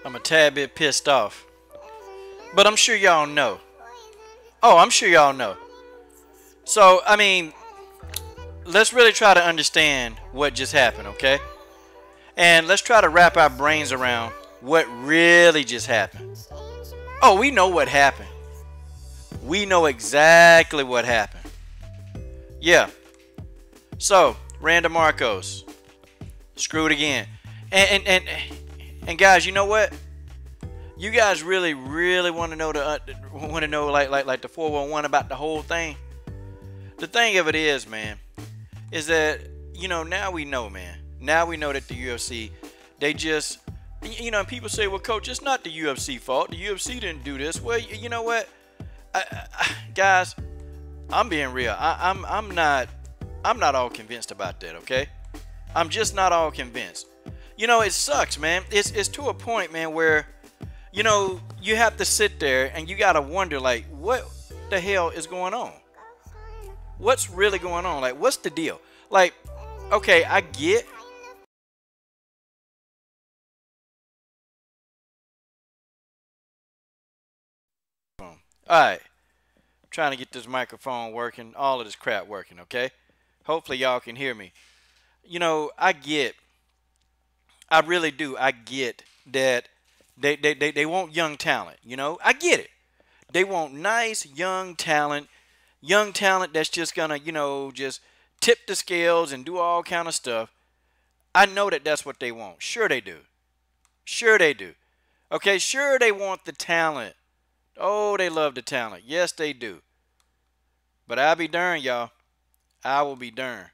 I'm a tad bit pissed off. But I'm sure y'all know. Oh, I'm sure y'all know. So, I mean, let's really try to understand what just happened, okay? And let's try to wrap our brains around what really just happened. Oh, we know what happened. We know exactly what happened. Yeah. So, Randa Marcos, screwed again. And guys, you know what? You guys really want to know like the 411 about the whole thing. The thing of it is, man, is that now we know, man. Now we know that the UFC, they just, people say, well, coach, it's not the UFC fault. The UFC didn't do this. Well, you know what, guys, I'm being real. I'm not all convinced about that. Okay, I'm just not all convinced. It sucks, man. It's to a point, man, where you have to sit there and you gotta wonder, like, what the hell is going on? What's really going on? Like, what's the deal? Like, okay, I get. All right, trying to get this microphone working, all of this crap working, okay? Hopefully y'all can hear me. I get, I really do. I get that they want young talent, I get it. They want nice young talent that's just gonna, just tip the scales and do all kind of stuff. I know that that's what they want. Sure they do. Sure they do. Okay, sure they want the talent. Oh, they love the talent. Yes, they do. But I'll be darned, y'all. I will be darned.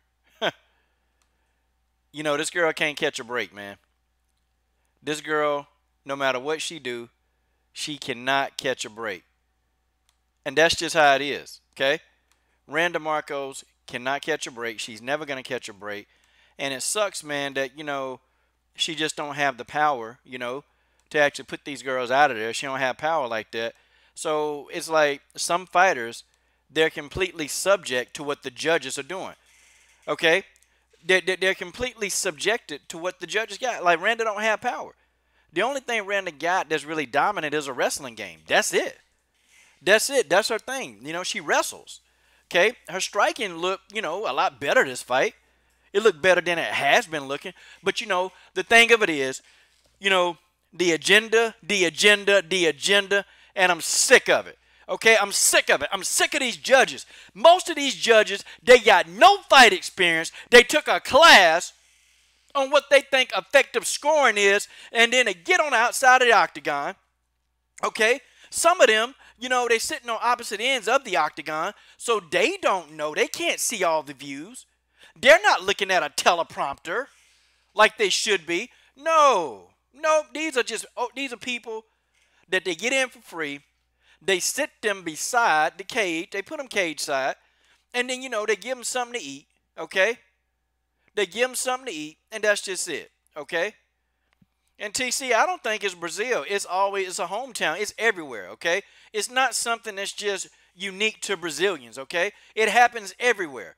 This girl can't catch a break, man. This girl, no matter what she do, she cannot catch a break. And that's just how it is, okay? Randa Marcos cannot catch a break. She's never going to catch a break. And it sucks, man, that, she just don't have the power, to actually put these girls out of there. She don't have power like that. So it's like some fighters, they're completely subject to what the judges are doing, okay? They're completely subjected to what the judges got. Like, Randa don't have power. The only thing Randa got that's really dominant is a wrestling game. That's it. That's it. That's her thing. She wrestles. Okay? Her striking looked, a lot better this fight. It looked better than it has been looking. But, the thing of it is, the agenda, and I'm sick of it. Okay? I'm sick of it. I'm sick of these judges. Most of these judges, they got no fight experience. They took a class on what they think effective scoring is, and then they get on the outside of the octagon. Okay? Some of them, they sitting on opposite ends of the octagon, so they don't know. They can't see all the views. They're not looking at a teleprompter like they should be. No, these are people that they get in for free. They sit them beside the cage. They put them cage side, and then they give them something to eat. Okay, they give them something to eat, and that's just it. Okay. And TC, I don't think it's Brazil. It's a hometown. It's everywhere, okay? It's not something that's just unique to Brazilians, okay? It happens everywhere,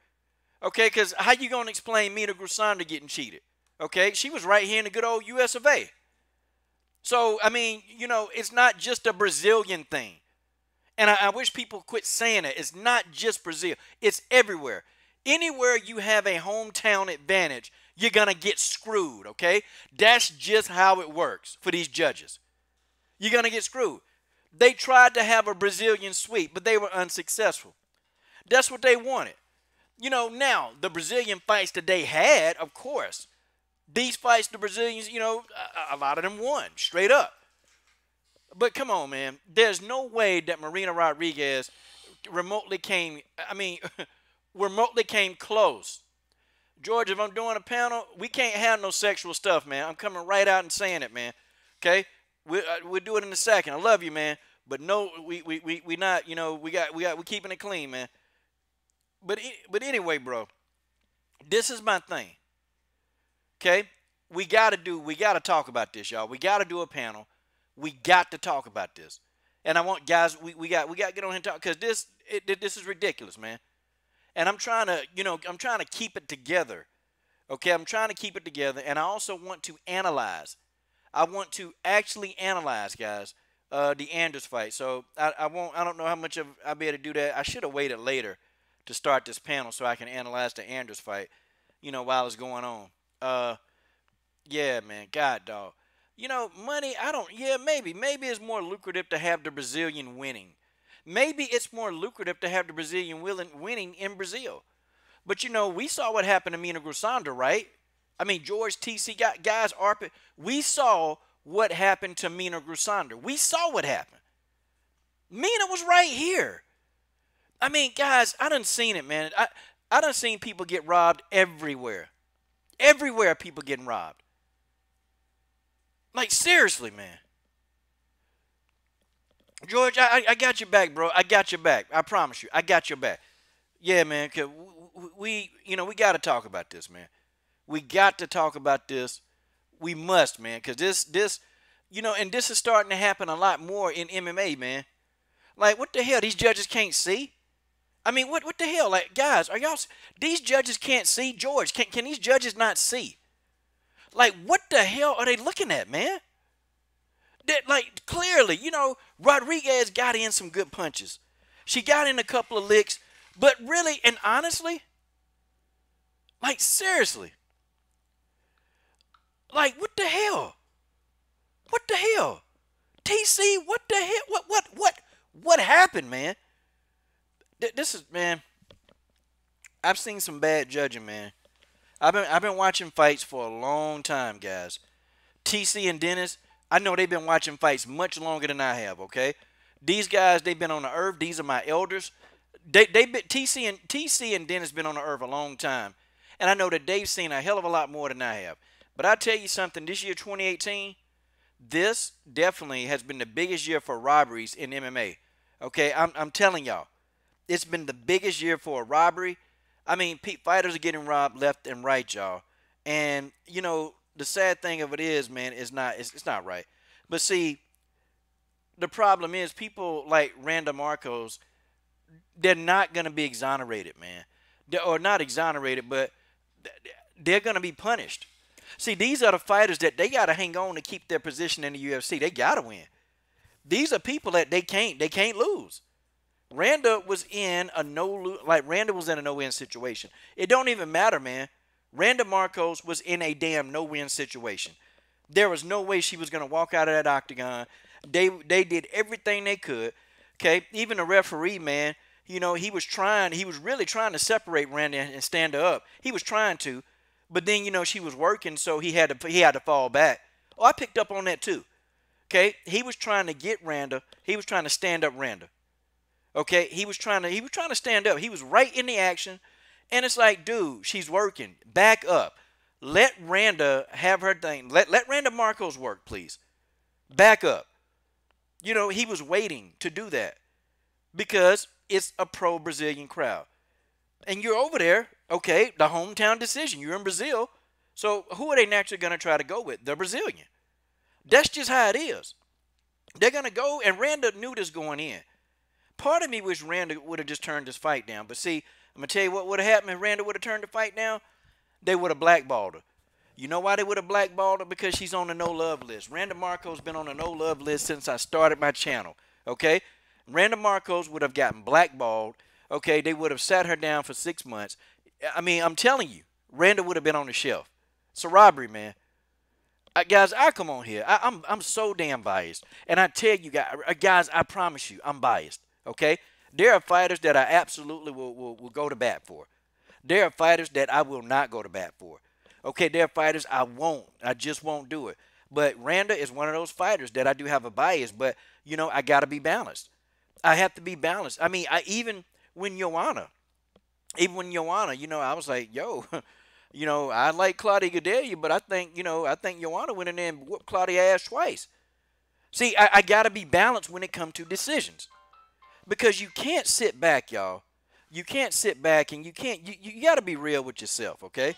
okay? Because how you going to explain Mina Grusanda getting cheated, okay? She was right here in the good old US of A. So, I mean, it's not just a Brazilian thing. And I wish people quit saying it. It's not just Brazil. It's everywhere. Anywhere you have a hometown advantage, you're going to get screwed, okay? That's just how it works for these judges. You're going to get screwed. They tried to have a Brazilian sweep, but they were unsuccessful. That's what they wanted. Now, the Brazilian fights that they had, of course, these fights, the Brazilians, a lot of them won, straight up. But come on, man. There's no way that Marina Rodriguez remotely came close. George, if I'm doing a panel, we can't have no sexual stuff, man. I'm coming right out and saying it, man. Okay? We'll do it in a second. I love you, man. But no, we not, we're keeping it clean, man. But anyway, bro, this is my thing. Okay? We got to talk about this, y'all. We got to do a panel. We got to talk about this. And I want, guys, we got to get on here and talk, because this is ridiculous, man. And I'm trying to keep it together. Okay, I'm trying to keep it together, and I also want to analyze. I want to actually analyze, guys, the Anders fight. So I won't. I don't know how much of I'll be able to do that. I should have waited later to start this panel so I can analyze the Anders fight. While it's going on. Uh, yeah, man. God, dog. Money. I don't. Yeah, maybe it's more lucrative to have the Brazilian winning. Maybe it's more lucrative to have the Brazilian winning in Brazil. But we saw what happened to Mina Grusanda, right? I mean, George TC guys, Arpit. We saw what happened to Mina Grusanda. We saw what happened. Mina was right here. I mean, guys, I done seen it, man. I done seen people get robbed everywhere. Everywhere people getting robbed. Like, seriously, man. George, I got your back, bro. I got your back. I promise you. I got your back. Yeah, man. Cause we got to talk about this, man. We got to talk about this. We must, man. Because and this is starting to happen a lot more in MMA, man. Like, what the hell? These judges can't see? I mean, what the hell? Like, guys, are y'all... These judges can't see? George, can these judges not see? Like, what the hell are they looking at, man? Like, clearly, Rodriguez got in some good punches. She got in a couple of licks. But really and honestly, like, seriously, like, what the hell? What the hell? TC, what the hell? What happened, man? This is, man, I've seen some bad judging, man. I've been watching fights for a long time, guys. TC and Dennis, I know they've been watching fights much longer than I have, okay? These guys, they've been on the earth. These are my elders. They've been TC and Dennis been on the earth a long time. And I know that they've seen a hell of a lot more than I have. But I tell you something, this year 2018, this definitely has been the biggest year for robberies in MMA. Okay, I'm telling y'all. It's been the biggest year for a robbery. I mean, fighters are getting robbed left and right, y'all. And, the sad thing of it is, man, it's not right. But see, the problem is people like Randa Marcos, they're not going to be exonerated, man. Or not exonerated, but they're going to be punished. See, these are the fighters that they got to hang on to keep their position in the UFC. They got to win. These are people that they can't lose. Randa was in a no-win situation. It don't even matter, man. Randa Marcos was in a damn no-win situation. There was no way she was going to walk out of that octagon. They did everything they could. Okay, even the referee, man, he was really trying to separate Randa and stand her up. He was trying to, but then she was working, so he had to fall back. Oh, I picked up on that too. Okay, he was trying to get Randa. He was trying to stand up Randa. Okay, he was trying to stand up. He was right in the action, and it's like, dude, she's working. Back up. Let Randa have her thing. Let Randa Marcos work, please. Back up. He was waiting to do that because it's a pro-Brazilian crowd. And you're over there, okay, the hometown decision. You're in Brazil. So who are they naturally going to try to go with? The Brazilian. That's just how it is. They're going to go, and Randa knew this going in. Part of me wish Randa would have just turned this fight down. But see, I'm going to tell you what would have happened if Randa would have turned the fight down. They would have blackballed her. You know why they would have blackballed her? Because she's on the no-love list. Randa Marcos been on the no-love list since I started my channel. Okay? Randa Marcos would have gotten blackballed. Okay? They would have sat her down for 6 months. I mean, I'm telling you, Randa would have been on the shelf. It's a robbery, man. Guys, I come on here. I'm so damn biased. And I tell you guys, I promise you, I'm biased. Okay? There are fighters that I absolutely will go to bat for. There are fighters that I will not go to bat for. Okay, there are fighters I won't. I just won't do it. But Randa is one of those fighters that I do have a bias, but, I got to be balanced. I have to be balanced. I mean, even when Joanna, I was like, yo, I like Claudia Gadelha, but I think Joanna went in there and whooped Claudia ass twice. See, I got to be balanced when it comes to decisions. Because you can't sit back, y'all. You can't sit back and you got to be real with yourself, okay?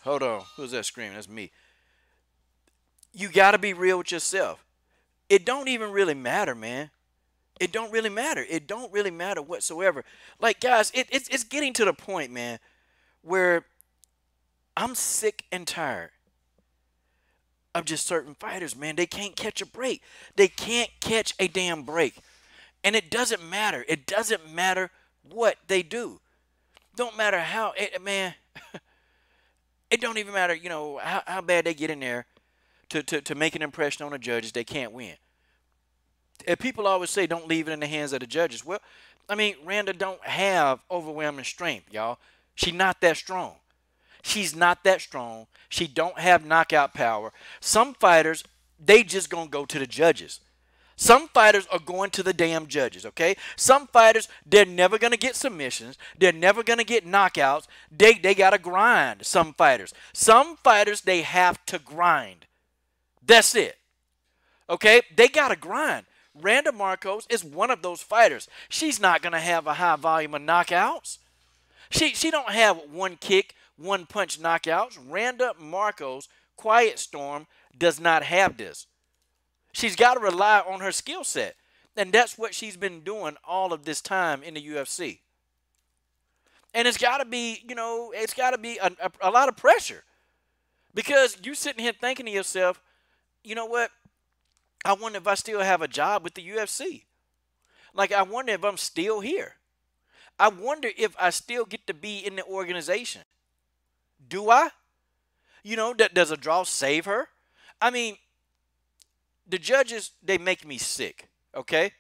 Hold on. Who's that screaming? That's me. You got to be real with yourself. It don't even really matter, man. It don't really matter. It don't really matter whatsoever. Like, guys, it's getting to the point, man, where I'm sick and tired of just certain fighters, man. They can't catch a break. They can't catch a damn break. And it doesn't matter. It doesn't matter what they do. Don't matter how, man, it don't even matter, how bad they get in there to make an impression on the judges. They can't win. And people always say don't leave it in the hands of the judges. Well, I mean, Randa don't have overwhelming strength, y'all. She's not that strong. She's not that strong. She don't have knockout power. Some fighters, they just gonna go to the judges. Some fighters are going to the damn judges, okay? Some fighters, they're never going to get submissions. They're never going to get knockouts. They got to grind, some fighters. Some fighters, they have to grind. That's it, okay? They got to grind. Randa Marcos is one of those fighters. She's not going to have a high volume of knockouts. She don't have one kick, one punch knockouts. Randa Marcos, Quiet Storm, does not have this. She's got to rely on her skill set. And that's what she's been doing all of this time in the UFC. And it's got to be, it's got to be a lot of pressure. Because you sitting here thinking to yourself, you know what? I wonder if I still have a job with the UFC. Like, I wonder if I'm still here. I wonder if I still get to be in the organization. Do I? Does a draw save her? I mean, the judges, they make me sick, okay?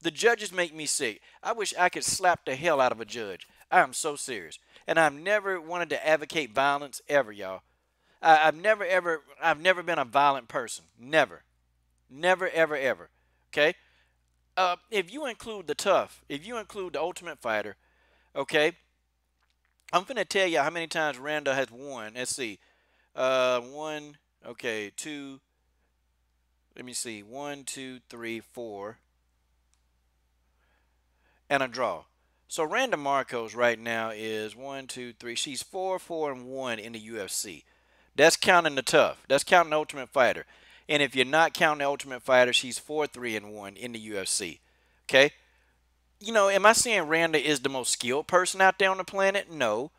The judges make me sick. I wish I could slap the hell out of a judge. I am so serious. And I've never wanted to advocate violence ever, y'all. I've never been a violent person. Never. Never, ever, ever. Okay? If you include the tough, if you include the Ultimate Fighter, okay, I'm going to tell you how many times Randa has won. Let's see. One, okay, two. Let me see. 1, 2, 3, 4. And a draw. So Randa Marcos right now is 1, 2, 3. She's 4, 4, and 1 in the UFC. That's counting the tough. That's counting the Ultimate Fighter. And if you're not counting the Ultimate Fighter, she's 4, 3, and 1 in the UFC. Okay? Am I saying Randa is the most skilled person out there on the planet? No.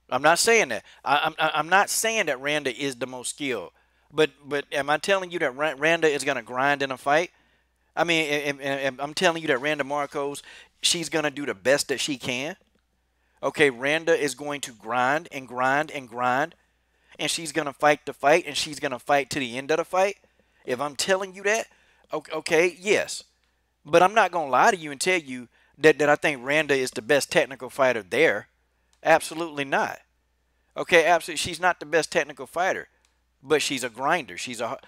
I'm not saying that. I'm not saying that Randa is the most skilled. But am I telling you that Randa is going to grind in a fight? I mean, I'm telling you that Randa Marcos, she's going to do the best that she can. Okay, Randa is going to grind and grind and grind. And she's going to fight the fight. And she's going to fight to the end of the fight. If I'm telling you that, okay, yes. But I'm not going to lie to you and tell you that I think Randa is the best technical fighter there. Absolutely not. Okay, absolutely. She's not the best technical fighter. But she's a grinder. She's a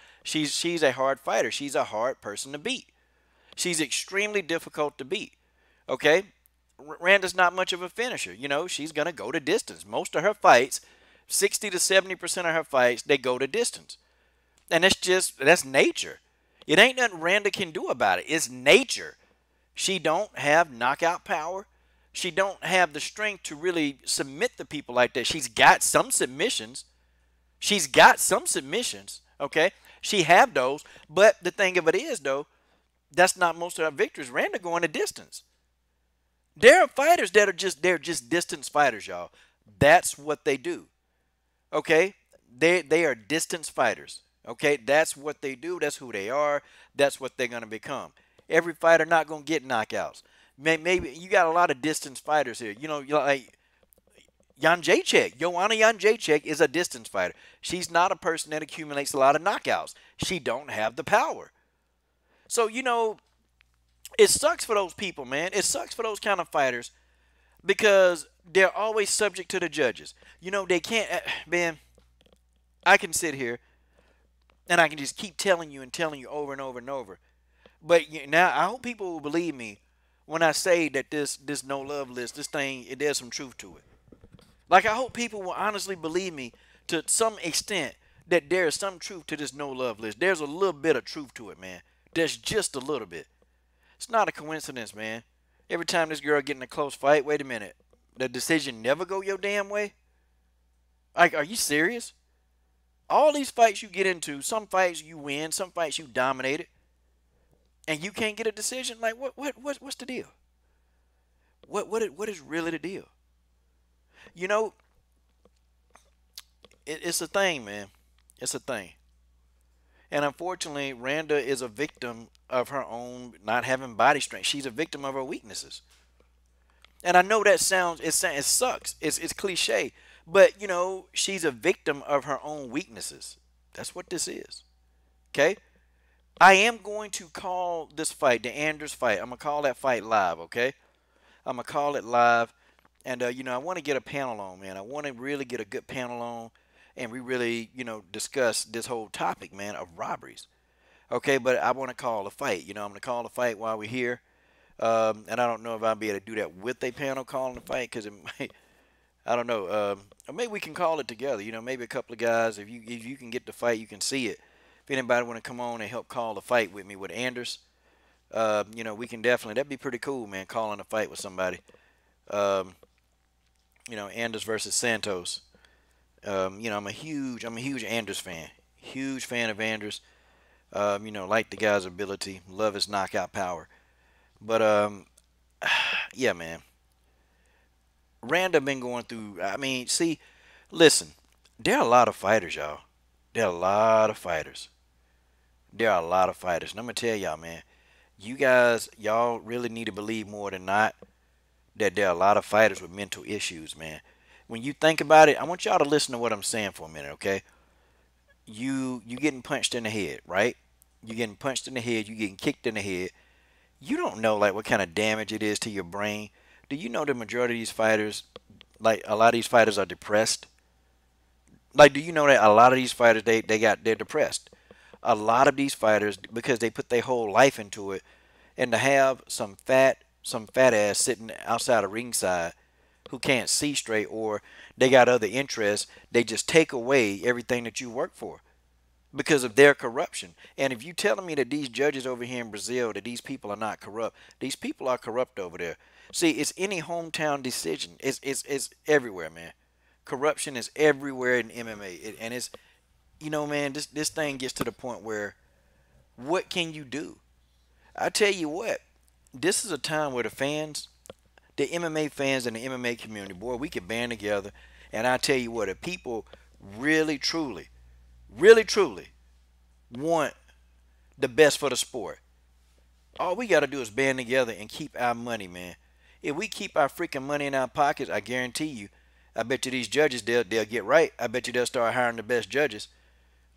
hard fighter. She's a hard person to beat. She's extremely difficult to beat. Okay? Randa's not much of a finisher. She's going to go the distance. Most of her fights, 60 to 70% of her fights, they go the distance. And that's nature. It ain't nothing Randa can do about it. It's nature. She don't have knockout power. She don't have the strength to really submit the people like that. She's got some submissions. Okay? She have those, but the thing of it is, though, that's not most of her victories. Randa going the distance. There are fighters that they're just distance fighters, y'all. That's what they do. Okay? They are distance fighters. Okay? That's what they do. That's who they are. That's what they're going to become. Every fighter not going to get knockouts. Maybe you got a lot of distance fighters here. Like Joanna Jędrzejczyk is a distance fighter. She's not a person that accumulates a lot of knockouts. She don't have the power. So, it sucks for those people, man. It sucks for those kind of fighters because they're always subject to the judges. They can't, man, I can sit here and I can just keep telling you over and over and over. But now I hope people will believe me when I say that this no love list, this thing, there's some truth to it. Like, I hope people will honestly believe me to some extent that there is some truth to this no love list. There's a little bit of truth to it, man. There's just a little bit. It's not a coincidence, man. Every time this girl get in a close fight, wait a minute, the decision never go your damn way? Like, are you serious? All these fights you get into, some fights you win, some fights you dominate it, and you can't get a decision? Like, what's the deal? What is really the deal? It's a thing, man. It's a thing. And unfortunately, Randa is a victim of her own not having body strength. She's a victim of her weaknesses. And I know that sounds it sucks. It's cliche, but she's a victim of her own weaknesses. That's what this is. Okay? I am going to call this fight, the Anders fight. I'm gonna call that fight live, okay? I'm gonna call it live. And I want to get a panel on, man. I want to really get a good panel on, and we really, discuss this whole topic, man, of robberies. Okay, but I want to call a fight. I'm gonna call a fight while we're here. And I don't know if I'll be able to do that with a panel calling the fight because it might. I don't know. Or maybe we can call it together. Maybe a couple of guys. If you can get the fight, you can see it. If anybody want to come on and help call the fight with me with Anders, we can definitely. That'd be pretty cool, man. Calling a fight with somebody. Um, Anders versus Santos. I'm a huge Anders fan. Huge fan of Anders. Like the guy's ability, love his knockout power. But yeah, man. Randa been going through. I mean, see, listen, there are a lot of fighters, y'all. There are a lot of fighters. There are a lot of fighters, and I'm gonna tell y'all, man. You guys, y'all really need to believe more than not that there are a lot of fighters with mental issues, man. When you think about it, I want y'all to listen to what I'm saying for a minute, okay? You getting punched in the head, right? You getting punched in the head. You getting kicked in the head. You don't know like what kind of damage it is to your brain. Do you know the majority of these fighters, like a lot of these fighters are depressed? Like, do you know that a lot of these fighters they're depressed? A lot of these fighters because they put their whole life into it, and to have some fat ass sitting outside of ringside who can't see straight or they got other interests, they just take away everything that you work for because of their corruption. And if you telling me that these judges over here in Brazil, that these people are not corrupt, these people are corrupt over there. See, it's any hometown decision. It's everywhere, man. Corruption is everywhere in MMA, and it's man, this thing gets to the point where what can you do? I tell you what, this is a time where the MMA fans and the MMA community, boy, we could band together, and I tell you what, if people really truly, really truly want the best for the sport, all we got to do is band together and keep our money, man. If we keep our freaking money in our pockets, I guarantee you, I bet you these judges, they'll get right. I bet you they'll start hiring the best judges.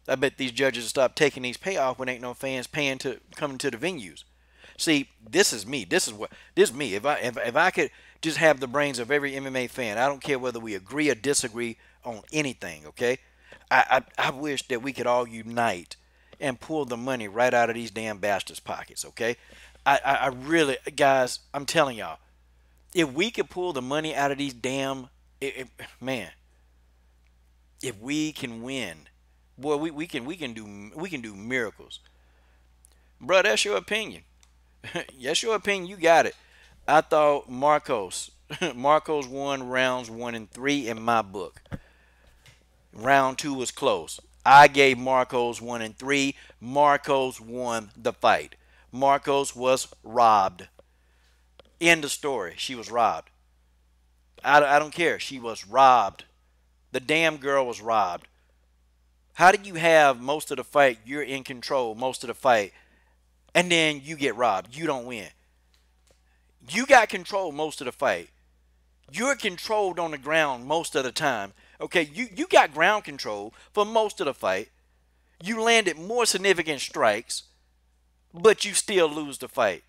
I bet these judges will stop taking these payoff when ain't no fans paying to coming to the venues. See, this is me. This is me. If I could just have the brains of every MMA fan, I don't care whether we agree or disagree on anything, okay? I wish that we could all unite and pull the money right out of these damn bastards' pockets, okay? I really, guys, I'm telling y'all, if we could pull the money out of these man, if we can win, boy, we can do miracles, bro. That's your opinion. That's your opinion. You got it. I thought Markos, Markos won rounds 1 and 3 in my book. Round 2 was close. I gave Markos 1 and 3. Markos won the fight. Markos was robbed. End of story. She was robbed. I don't care. She was robbed. The damn girl was robbed. How did you have most of the fight? You're in control most of the fight, and then you get robbed. You don't win. You got control most of the fight. You're controlled on the ground most of the time. Okay, you got ground control for most of the fight. You landed more significant strikes, but you still lose the fight.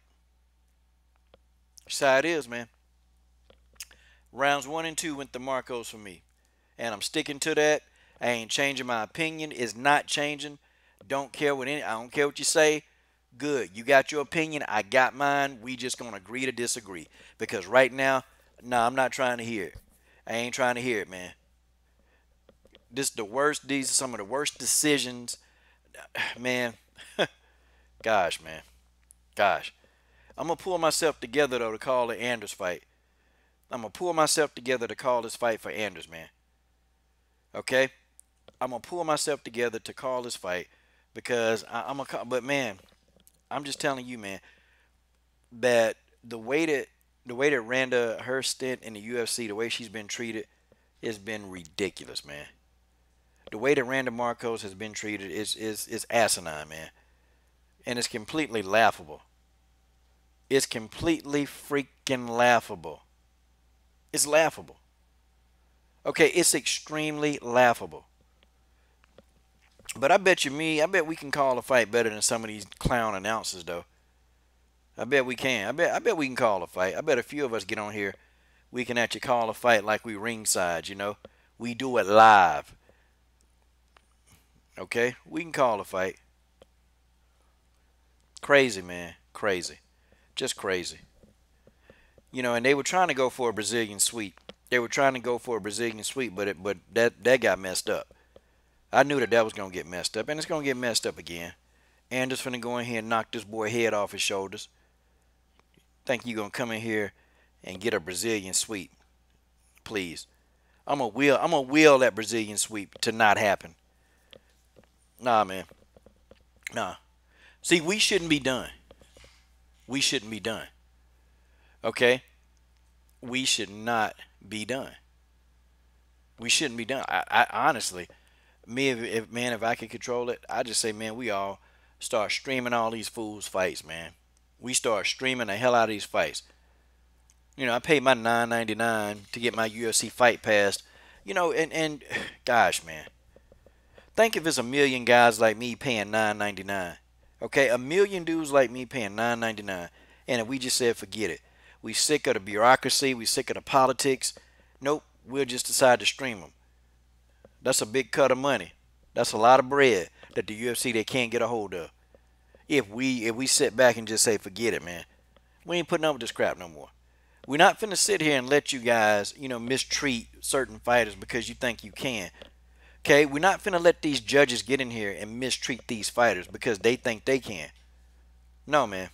That's how it is, man. Rounds 1 and 2 went to Marcos for me. And I'm sticking to that. I ain't changing my opinion. It's not changing. I don't care what you say. Good. You got your opinion. I got mine. We just gonna agree to disagree. Because right now, no, I'm not trying to hear it. I ain't trying to hear it, man. These are some of the worst decisions. Man. Gosh, man. Gosh. I'm gonna pull myself together though to call the Anders fight. I'm gonna pull myself together to call this fight for Anders, man. Okay? I'm gonna pull myself together to call this fight because I'm gonna call, but man, I'm just telling you, man, that the way that Randa, her stint in the UFC, the way she's been treated, has been ridiculous, man. The way that Randa Marcos has been treated is asinine, man. And it's completely laughable. It's completely freaking laughable. It's laughable. Okay, it's extremely laughable. But I bet we can call a fight better than some of these clown announcers, though. I bet we can. I bet we can call a fight. I bet a few of us get on here. We can actually call a fight like we ringside, you know. We do it live. Okay? We can call a fight. Crazy, man. Crazy. Just crazy. You know, and they were trying to go for a Brazilian sweep. They were trying to go for a Brazilian sweep, but that got messed up. I knew that was going to get messed up, and it's going to get messed up again. Anders finna go in here and knock this boy head off his shoulders. Think you going to come in here and get a Brazilian sweep. Please. I'm going to will that Brazilian sweep to not happen. Nah, man. Nah. See, we shouldn't be done. We shouldn't be done. Okay? We should not be done. We shouldn't be done. I honestly, if I could control it, I just say, man, we all start streaming all these fools fights, man. We start streaming the hell out of these fights. You know, I paid my $9.99 to get my UFC fight pass. You know, and gosh, man. Think if it's a million guys like me paying $9.99. Okay, a million dudes like me paying $9.99. And if we just said forget it. We sick of the bureaucracy. We sick of the politics. Nope, we'll just decide to stream them. That's a big cut of money. That's a lot of bread that the UFC they can't get a hold of. If we sit back and just say forget it, man. We ain't putting up with this crap no more. We're not finna sit here and let you guys, you know, mistreat certain fighters because you think you can. Okay, we're not finna let these judges get in here and mistreat these fighters because they think they can. No, man.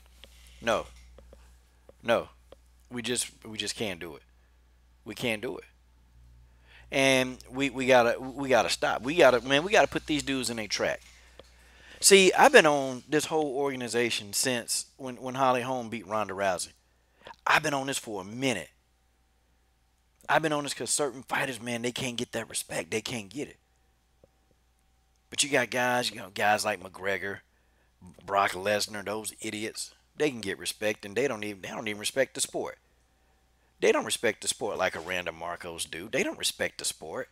No. No. We just can't do it. We can't do it. And we gotta stop. We gotta put these dudes in a track. See, I've been on this whole organization since when Holly Holm beat Ronda Rousey. I've been on this for a minute. I've been on this because certain fighters, man, they can't get that respect. They can't get it. But you got guys, you know, guys like McGregor, Brock Lesnar, those idiots. They can get respect, and they don't even respect the sport. They don't respect the sport like a Randa Marcos do. They don't respect the sport.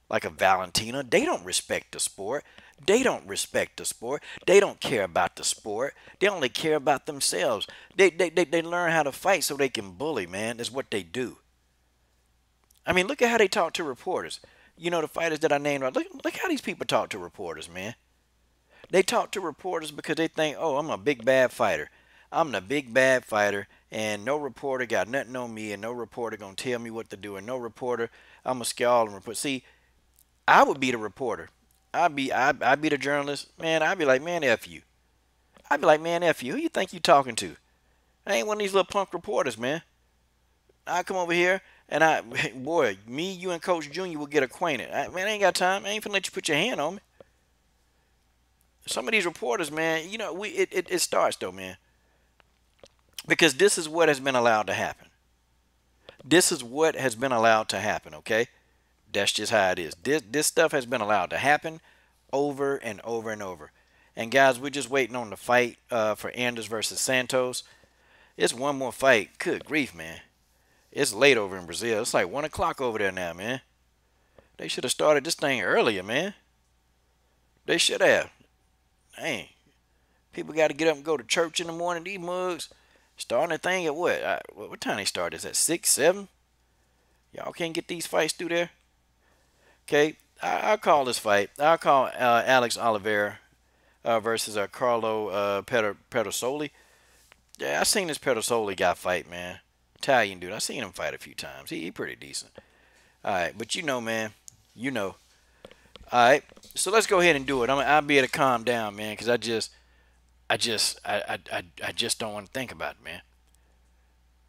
Like a Valentina, they don't respect the sport. They don't respect the sport. They don't care about the sport. They only care about themselves. They learn how to fight so they can bully, man. That's what they do. I mean, look at how they talk to reporters. You know, the fighters that I named, look how these people talk to reporters, man. They talk to reporters because they think, oh, I'm a big bad fighter. I'm the big bad fighter, and no reporter got nothing on me, and no reporter gonna tell me what to do, and no reporter, I'm gonna scare all them report. See, I would be the reporter. I'd be the journalist. Man, I'd be like, man, F you. I'd be like, man, F you. Who you think you talking to? I ain't one of these little punk reporters, man. I come over here, and boy, me, you, and Coach Junior will get acquainted. Man, I ain't got time. I ain't finna let you put your hand on me. Some of these reporters, man, you know, it starts, though, man. Because this is what has been allowed to happen. This is what has been allowed to happen, okay? That's just how it is. This stuff has been allowed to happen over and over and over. And guys, we're just waiting on the fight for Anders versus Santos. It's one more fight. Good grief, man. It's late over in Brazil. It's like 1 o'clock over there now, man. They should have started this thing earlier, man. They should have. Dang. People got to get up and go to church in the morning. These mugs starting the thing at what? What time they start? Is at 6, 7? Y'all can't get these fights through there? Okay, I'll call this fight. I'll call Alex Oliveira versus Carlo Pedrosoli. Yeah, I seen this Pedrosoli guy fight, man. Italian dude. I seen him fight a few times. He pretty decent. All right, but you know, man. You know. All right, so let's go ahead and do it. I'll be able to calm down, man, because I just don't want to think about it, man.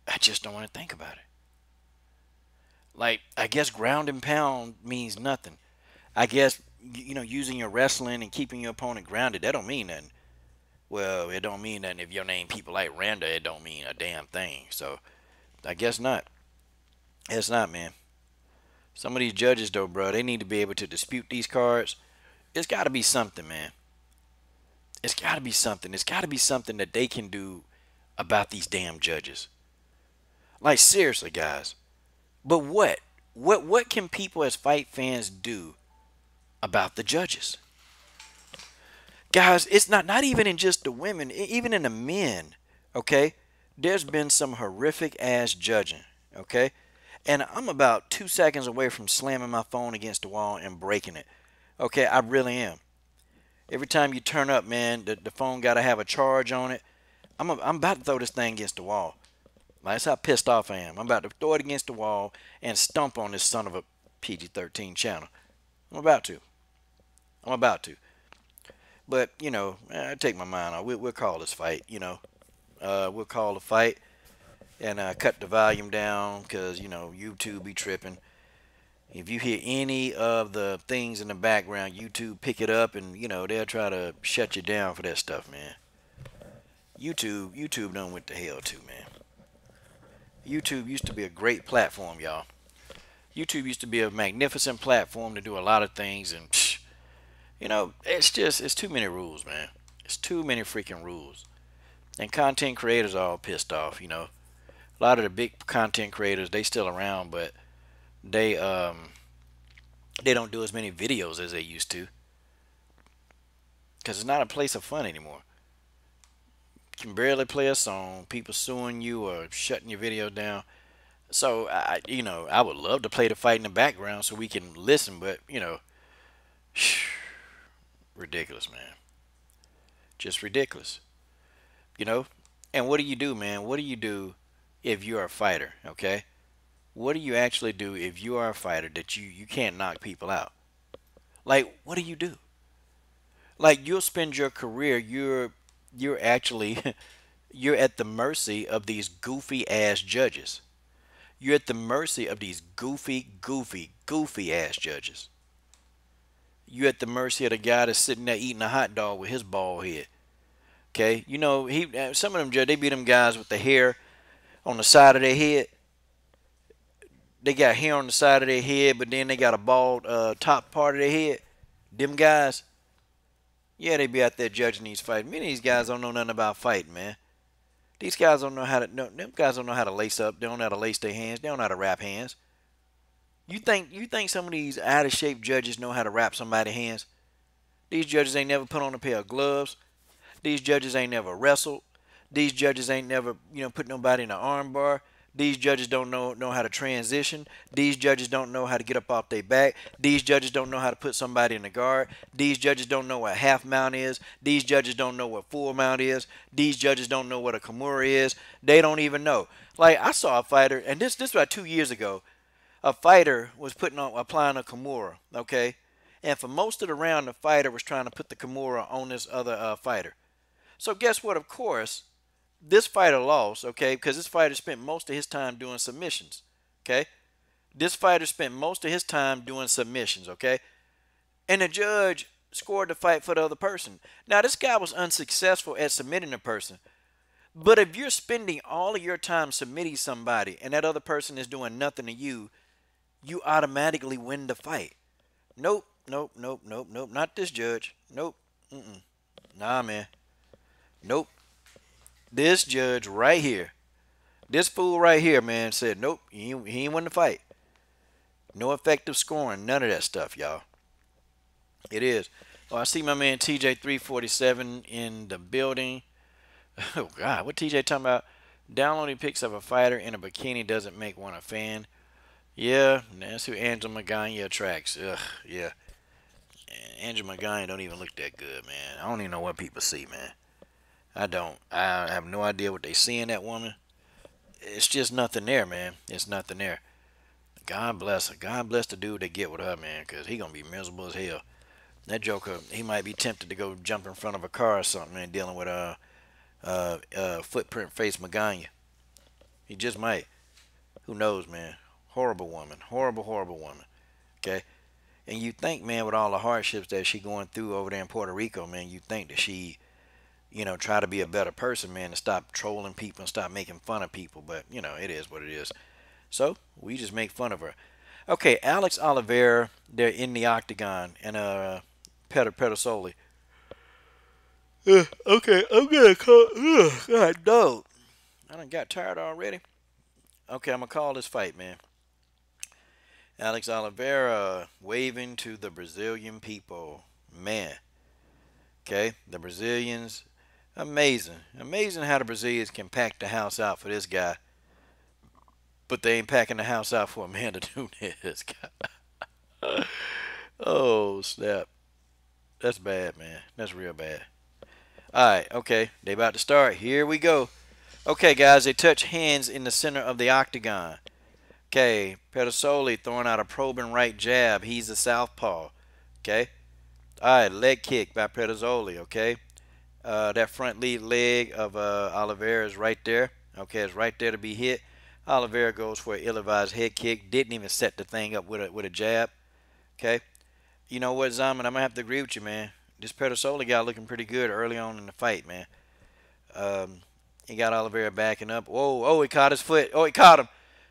I just don't want to think about it. Like, I guess ground and pound means nothing. I guess, you know, using your wrestling and keeping your opponent grounded, that don't mean nothing. Well, it don't mean nothing if your name people like Randa, it don't mean a damn thing. So, I guess not. It's not, man. Some of these judges, though, bro, they need to be able to dispute these cards. It's got to be something, man. It's got to be something. It's got to be something that they can do about these damn judges. Like, seriously, guys. But what? What can people as fight fans do about the judges? Guys, it's not even in just the women, even in the men, okay? There's been some horrific ass judging, okay? And I'm about 2 seconds away from slamming my phone against the wall and breaking it. Okay, I really am. Every time you turn up, man, the phone got to have a charge on it. I'm about to throw this thing against the wall. That's how pissed off I am. I'm about to throw it against the wall and stomp on this son of a PG-13 channel. I'm about to. I'm about to. But, I take my mind off. We'll call this fight, we'll call the fight and cut the volume down because, YouTube be tripping. If you hear any of the things in the background, YouTube pick it up and, they'll try to shut you down for that stuff, man. YouTube done went to hell too, man. YouTube used to be a great platform, y'all. YouTube used to be a magnificent platform to do a lot of things, and it's too many rules, man. It's too many freaking rules. And content creators are all pissed off, A lot of the big content creators, they still around, but they don't do as many videos as they used to. Because it's not a place of fun anymore. You can barely play a song, people suing you or shutting your video down. So I would love to play the fight in the background so we can listen, but ridiculous, man. Just ridiculous. And what do you do, man? What do you do if you're a fighter, okay? What do you actually do if you are a fighter that you can't knock people out? Like, what do you do? Like, you'll spend your career, you're actually you're at the mercy of these goofy ass judges. You're at the mercy of these goofy ass judges. You're at the mercy of the guy that's sitting there eating a hot dog with his bald head. Okay, some of them judges, they be them guys with the hair on the side of their head. They got hair on the side of their head, but then they got a bald top part of their head. Them guys, yeah, they be out there judging these fights. Many of these guys don't know nothing about fighting, man. These guys don't know how to. No, them guys don't know how to lace up. They don't know how to lace their hands. They don't know how to wrap hands. You think some of these out of shape judges know how to wrap somebody's hands? These judges ain't never put on a pair of gloves. These judges ain't never wrestled. These judges ain't never, put nobody in an arm bar. These judges don't know how to transition. These judges don't know how to get up off their back. These judges don't know how to put somebody in the guard. These judges don't know what half mount is. These judges don't know what full mount is. These judges don't know what a kimura is. They don't even know. Like, I saw a fighter, and this about 2 years ago, a fighter was applying a kimura, okay? And for most of the round, the fighter was trying to put the kimura on this other fighter. So guess what? Of course, this fighter lost, okay, because this fighter spent most of his time doing submissions, okay? This fighter spent most of his time doing submissions, okay? And the judge scored the fight for the other person. Now, this guy was unsuccessful at submitting the person. But if you're spending all of your time submitting somebody and that other person is doing nothing to you, you automatically win the fight. Nope, not this judge. Nope, nah, man. Nope. This judge right here, this fool right here, man, said, nope, he ain't win the fight. No effective scoring, none of that stuff, y'all. It is. Oh, I see my man TJ347 in the building. Oh, God, what TJ talking about? Downloading pics of a fighter in a bikini doesn't make one a fan. Yeah, that's who Angela Magana attracts. Ugh, yeah. Angela Magana don't even look that good, man. I don't even know what people see, man. I don't. I have no idea what they see in that woman. It's just nothing there, man. It's nothing there. God bless her. God bless the dude that get with her, man, because he going to be miserable as hell. That joker, he might be tempted to go jump in front of a car or something, man, dealing with footprint face Magana. He just might. Who knows, man. Horrible woman. Horrible woman. Okay? And you think, man, with all the hardships that she going through over there in Puerto Rico, man, you think that she, try to be a better person, man, and stop trolling people and stop making fun of people. But, it is what it is. So, we just make fun of her. Okay, Alex Oliveira, they're in the octagon, and Pedasoli. Okay, I'm gonna call. God, no. I done got tired already. Okay, I'm gonna call this fight, man. Alex Oliveira waving to the Brazilian people. Man, okay, the Brazilians, amazing. Amazing how the Brazilians can pack the house out for this guy, but they ain't packing the house out for Amanda Nunes. Oh, snap. That's bad, man. That's real bad. All right, okay, they about to start. Here we go. Okay, guys, they touch hands in the center of the octagon. Okay, Pedasoli throwing out a probing right jab. He's a southpaw. Okay. All right, leg kick by Pedasoli. Okay. That front lead leg of Oliveira is right there. Okay, it's right there to be hit. Oliveira goes for an ill-advised head kick. Didn't even set the thing up with a jab. Okay. You know what, Zaman? I'm gonna have to agree with you, man. This Pedasoli guy looking pretty good early on in the fight, man. He got Oliveira backing up. Whoa, oh, he caught his foot. Oh, he caught him.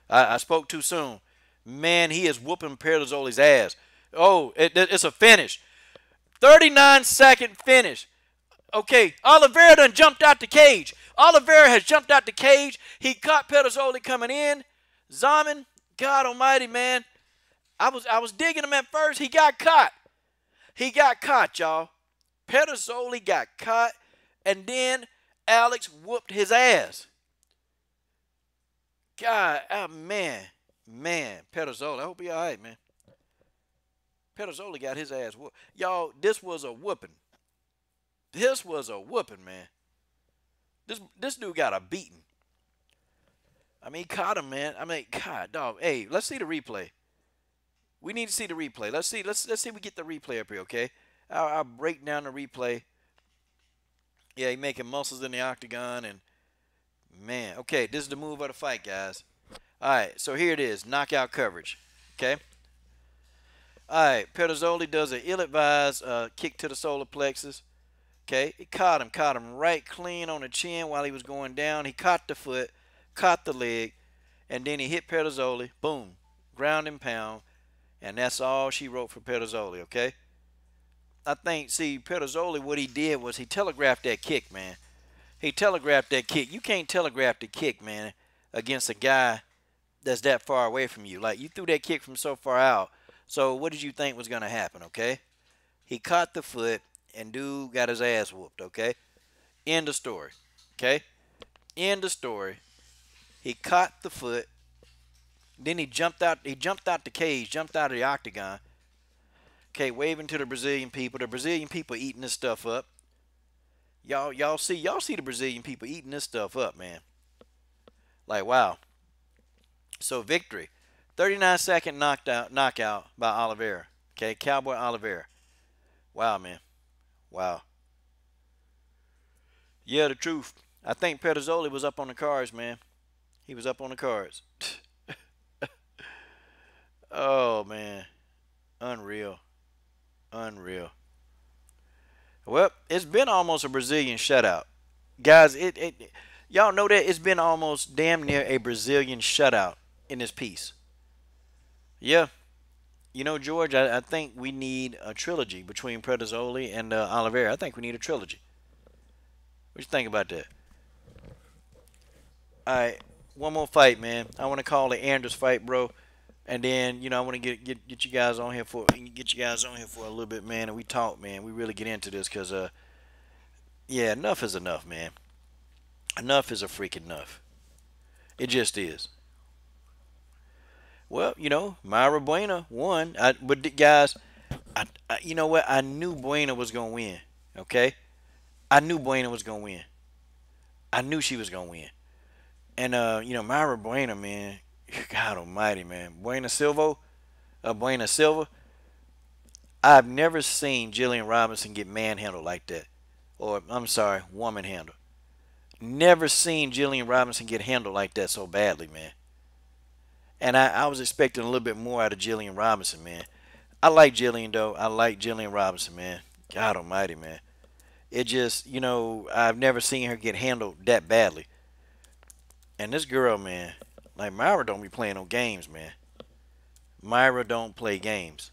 I spoke too soon. Man, he is whooping Pedasoli's ass. Oh, it's a finish. 39-second finish. Okay, Oliveira done jumped out the cage. Oliveira has jumped out the cage. He caught Pedasoli coming in. Zaman, God almighty, man. I was digging him at first. He got caught. He got caught, y'all. Pedasoli got caught, and then Alex whooped his ass. God, oh, man. Man, Pedasoli, I hope he all right, man. Pedasoli got his ass whooped. Y'all, this was a whooping. This was a whooping, man. This dude got a beating. I mean, he caught him, man. I mean, God, dog. Hey, let's see the replay. We need to see the replay. Let's see if we get the replay up here, okay? I'll break down the replay. Yeah, he making muscles in the octagon, and man, okay, this is the move of the fight, guys. All right, so here it is, knockout coverage, okay? All right, Pedasoli does an ill-advised kick to the solar plexus. Okay, he caught him right clean on the chin while he was going down. He caught the foot, caught the leg, and then he hit Pedasoli. Boom, ground and pound, and that's all she wrote for Pedasoli. Okay, I think, see, Pedasoli, what he did was he telegraphed that kick, man. He telegraphed that kick. You can't telegraph the kick, man, against a guy that's that far away from you. Like, you threw that kick from so far out. So what did you think was going to happen, okay? He caught the foot, and dude got his ass whooped, okay? End of story, okay? End of story. He caught the foot. Then he jumped out the cage, jumped out of the octagon. Okay, waving to the Brazilian people. The Brazilian people eating this stuff up. Y'all see the Brazilian people eating this stuff up, man. Like, wow. So victory. 39-second knockout by Oliveira. Okay, Cowboy Oliveira. Wow, man. Wow. Yeah, the truth. I think Pedasoli was up on the cards, man. He was up on the cards. Oh, man. Unreal. Unreal. Well, it's been almost a Brazilian shutout. Guys, y'all know that it's been almost damn near a Brazilian shutout in this piece. Yeah. You know, George, I think we need a trilogy between Pedasoli and Oliveira. I think we need a trilogy. What you think about that? All right, one more fight, man. I want to call the Anders fight, bro, and then I want to get you guys on here for a little bit, man, and we talk, man. We really get into this because yeah, enough is enough, man. Enough is a freaking enough. It just is. Well, Myra Buena won. But guys, you know what? I knew Buena was gonna win. Okay, I knew Buena was gonna win. I knew she was gonna win. And Myra Buena, man, God Almighty, man, Buena Silva. I've never seen Jillian Robinson get manhandled like that, or I'm sorry, woman handled. Never seen Jillian Robinson get handled like that so badly, man. And I was expecting a little bit more out of Jillian Robinson, man. I like Jillian, though. I like Jillian Robinson, man. God Almighty, man. It just, I've never seen her get handled that badly. And this girl, man, like Myra don't be playing no games, man. Myra don't play games.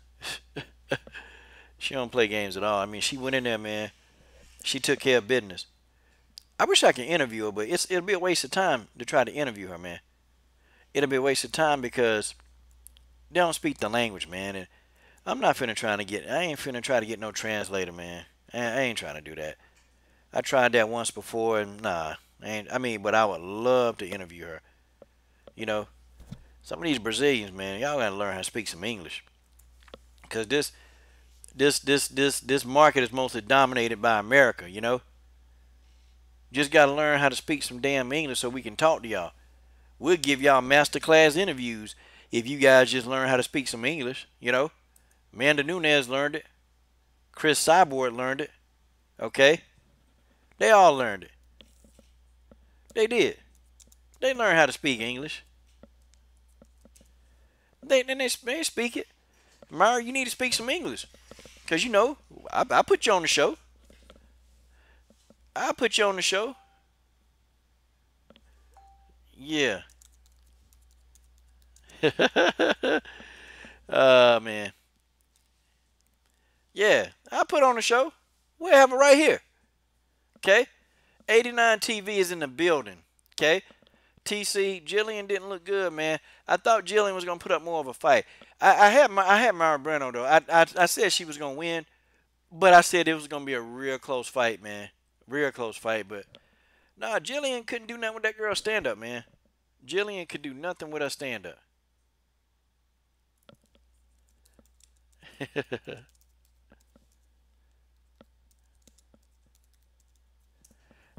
She don't play games at all. I mean, she went in there, man. She took care of business. I wish I could interview her, but it'll be a waste of time to try to interview her, man. It'll be a waste of time because they don't speak the language, man. And I'm not finna trying to get. I ain't finna try to get no translator, man. I ain't trying to do that. I tried that once before, and nah, I mean, but I would love to interview her. You know, some of these Brazilians, man, y'all gotta learn how to speak some English, cause this market is mostly dominated by America. Just gotta learn how to speak some damn English so we can talk to y'all. We'll give y'all masterclass interviews if you guys just learn how to speak some English. Amanda Nunes learned it. Chris Cyborg learned it. Okay, they all learned it. They did. They learned how to speak English. They speak it. Myra, you need to speak some English. Because, I put you on the show. I put you on the show. Yeah. Man. Yeah, I put on the show. We'll have it right here. Okay? 89 TV is in the building. Okay? TC, Jillian didn't look good, man. I thought Jillian was gonna put up more of a fight. I had Mara Breno though. I said she was gonna win, but I said it was gonna be a real close fight, man. Real close fight, but nah, Jillian couldn't do nothing with that girl's stand up, man. Jillian could do nothing with her stand up.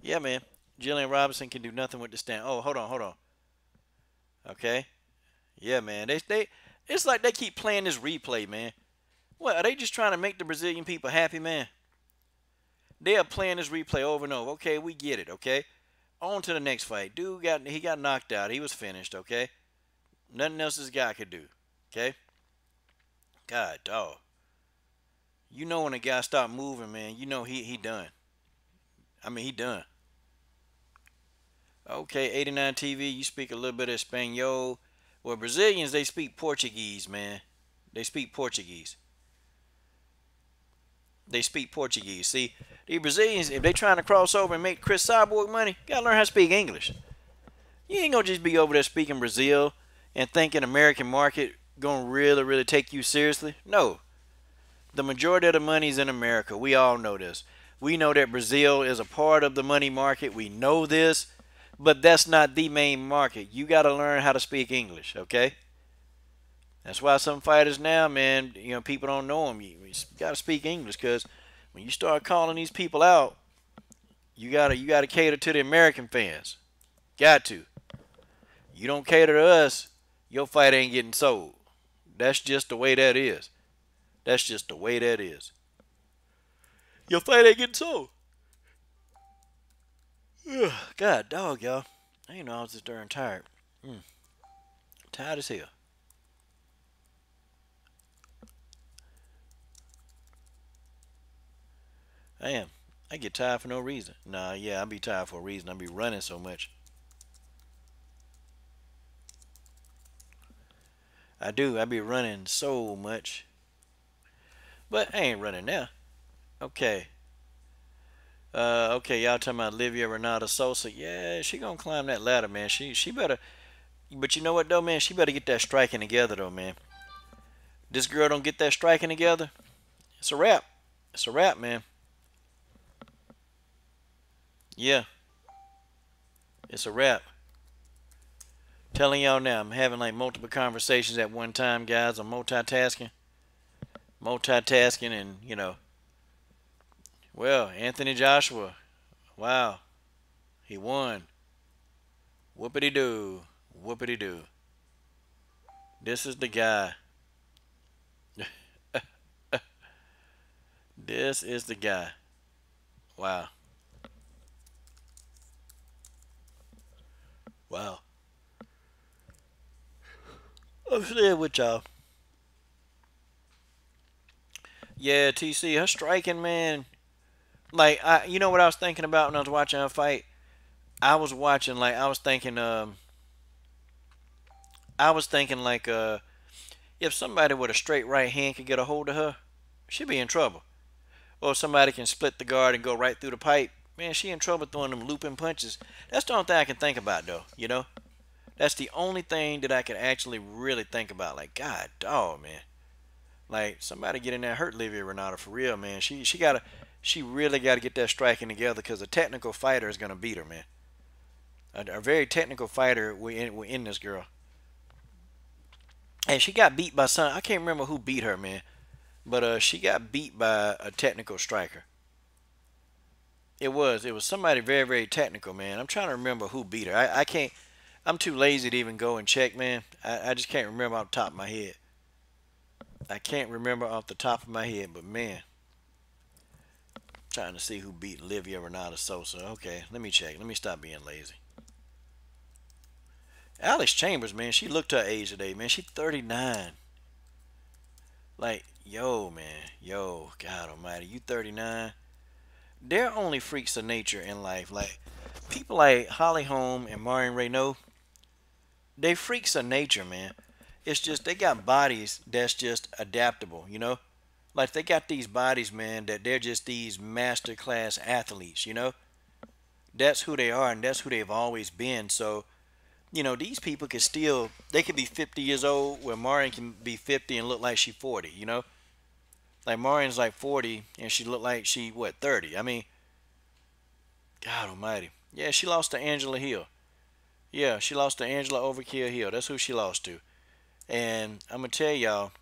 Yeah, man. Jillian Robinson can do nothing with the stand. Oh, hold on. Okay. Yeah, man. It's like they keep playing this replay, man. What, are they just trying to make the Brazilian people happy, man? They are playing this replay over and over. Okay, we get it, okay? On to the next fight. Dude got knocked out. He was finished, okay? Nothing else this guy could do. Okay? God dog. You know when a guy stop moving, man, you know he done. I mean he done. Okay, 89 TV, you speak a little bit of Espanol. Well, Brazilians, they speak Portuguese, man. They speak Portuguese. They speak Portuguese. See, the Brazilians, if they trying to cross over and make Chris Cyborg money, gotta learn how to speak English. You ain't gonna just be over there speaking Brazil and thinking American market gonna really, really take you seriously. No. The majority of the money's in America. We all know this. We know that Brazil is a part of the money market. We know this. But that's not the main market. You got to learn how to speak English, okay? That's why some fighters now, man, people don't know them. You got to speak English because when you start calling these people out, you gotta cater to the American fans. Got to. You don't cater to us, your fight ain't getting sold. That's just the way that is. That's just the way that is. Your fight ain't getting sold. God dog, y'all. I didn't know I was this darn tired. Tired as hell. I am. I get tired for no reason. Nah, yeah, I be tired for a reason. I be running so much. I do. I be running so much. But I ain't running now. Okay. Okay, y'all talking about Olivia Renata Sosa. Yeah, she gonna climb that ladder, man. She better. But you know what though, man? She better get that striking together, though, man. This girl don't get that striking together. It's a wrap. It's a wrap, man. Yeah, it's a wrap. Telling y'all now, I'm having like multiple conversations at one time, guys. I'm multitasking, and well, Anthony Joshua. Wow, he won. Whoopity doo. Whoopity doo. This is the guy. This is the guy. Wow. Wow. I'm staying with y'all. Yeah, TC, her striking, man. Like, you know what I was thinking about when I was watching her fight? I was watching, like, I was thinking like, If somebody with a straight right hand could get a hold of her, she'd be in trouble. Or if somebody can split the guard and go right through the pipe, man, she in trouble throwing them looping punches. That's the only thing I can think about, though. That's the only thing that I can actually really think about. Like, God, dog, man. Like, somebody get in there hurt Livia Renata for real, man. She really gotta get that striking together because a technical fighter is gonna beat her, man. A very technical fighter will in this girl. And she got beat by some. I can't remember who beat her, man. But she got beat by a technical striker. It was somebody very very technical, man. I'm trying to remember who beat her. I can't. I'm too lazy to even go and check, man. I just can't remember off the top of my head. I can't remember off the top of my head, but man, trying to see who beat Livia Renata Sosa. Okay, let me check. Let me stop being lazy. Alex Chambers, man, she looked her age today, man. She's 39. Like, yo, man, yo, God Almighty, you 39. They're only freaks of nature in life. Like people like Holly Holm and Marion Renault, they freaks of nature, man. It's just they got bodies that's just adaptable, Like they got these bodies, man, that they're just these master class athletes, That's who they are and that's who they've always been. So, these people could still they could be 50 years old where Marion can be 50 and look like she's 40. Like Marion's like 40 and she look like she what 30. I mean, God Almighty. Yeah, she lost to Angela Hill. Yeah, she lost to Angela Overkill Hill. That's who she lost to. And I'm gonna tell y'all,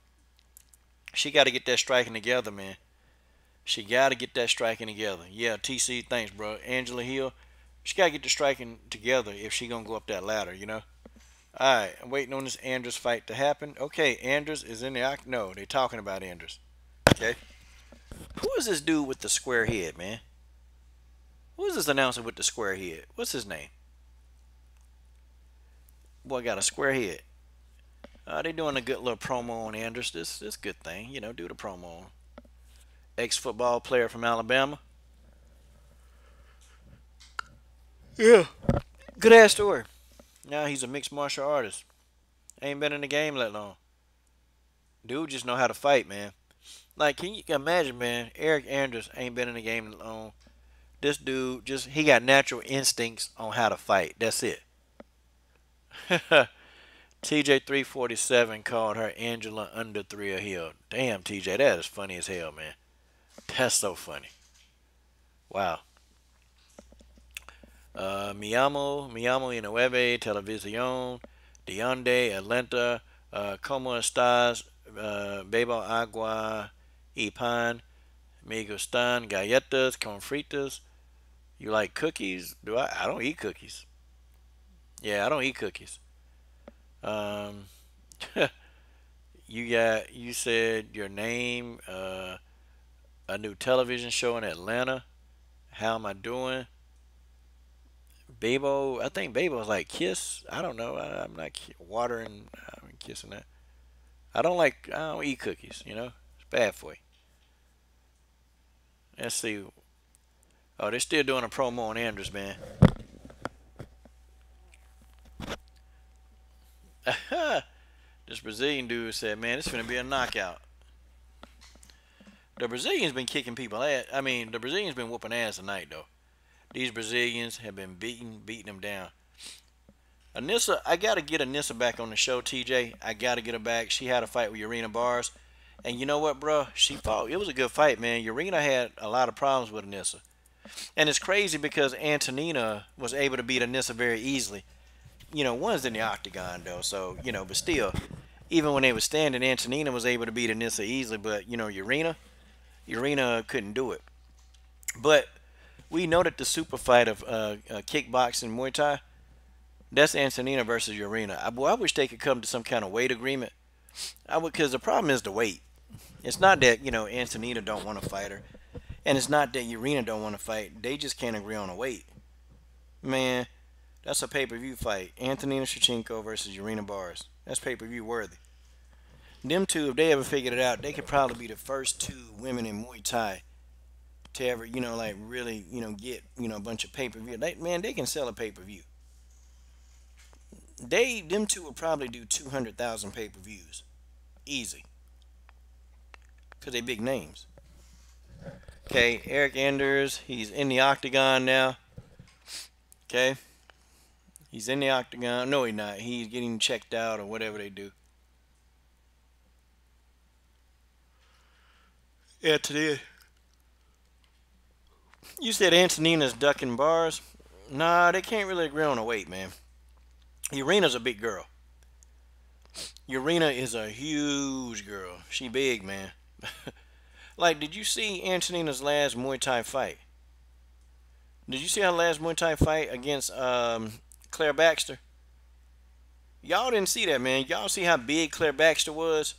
she got to get that striking together, man. She got to get that striking together. Yeah, TC, thanks, bro. Angela Hill, she got to get the striking together if she gonna go up that ladder. All right, I'm waiting on this Andrews fight to happen. Okay, Andrews is in the act. No, they talking about Andrews. Okay. Who is this dude with the square head, man? Who is this announcer with the square head? What's his name? Boy, got a square head. They doing a good little promo on Andrews. This good thing, do the promo on. Ex-football player from Alabama. Yeah. Good ass story. Now he's a mixed martial artist. Ain't been in the game that long. Dude just know how to fight, man. Like, can you imagine, man? Eric Andrews ain't been in the game that long. This dude he got natural instincts on how to fight. That's it. TJ347 called her Angela under 3 a hill. Damn, TJ, that is funny as hell, man. That's so funny. Wow. Mi amo y nueve televisión, de donde Atlanta, como estás, bebo agua y pan, me gustan galletas con fritas. You like cookies? I don't eat cookies. Yeah, I don't eat cookies. Um, you said your name, a new television show in Atlanta. How am I doing? Babo, I think Babo's like kiss. I don't know. I'm not watering. I'm kissing that. I don't eat cookies. It's bad for you. Let's see. Oh, they're still doing a promo on Andrews, man. This Brazilian dude said, man, it's going to be a knockout. The Brazilians been kicking people ass. I mean, the Brazilians been whooping ass tonight, though. These Brazilians have been beating them down. Anissa, I got to get Anissa back on the show, TJ. I got to get her back. She had a fight with Urena Bars. And you know what, bro? She fought. It was a good fight, man. Urena had a lot of problems with Anissa. And it's crazy because Antonina was able to beat Anissa very easily. One's in the octagon, though. So, but still, even when they were standing, Antonina was able to beat Anissa easily. But, Urena couldn't do it. But we know that the super fight of kickboxing Muay Thai, that's Antonina versus Urena. I wish they could come to some kind of weight agreement. Because the problem is the weight. It's not that, Antonina don't want to fight her. And it's not that Urena don't want to fight. They just can't agree on a weight. Man, that's a pay-per-view fight. Antonina Shevchenko versus Urena Bars. That's pay-per-view worthy. Them two, if they ever figured it out, they could probably be the first two women in Muay Thai to ever, really, get, a bunch of pay-per-view. Man, they can sell a pay-per-view. Them two would probably do 200,000 pay-per-views. Easy. Because they big names. Okay, Eric Anders, he's in the octagon now. Okay. He's in the octagon. No, he's not. He's getting checked out or whatever they do. Yeah, today. You said Antonina's ducking bars. Nah, they can't really agree on the weight, man. Urina's a big girl. Urina is a huge girl. She big, man. Like, did you see Antonina's last Muay Thai fight? Did you see her last Muay Thai fight against Claire Baxter? Y'all didn't see that, man. Y'all see how big Claire Baxter was,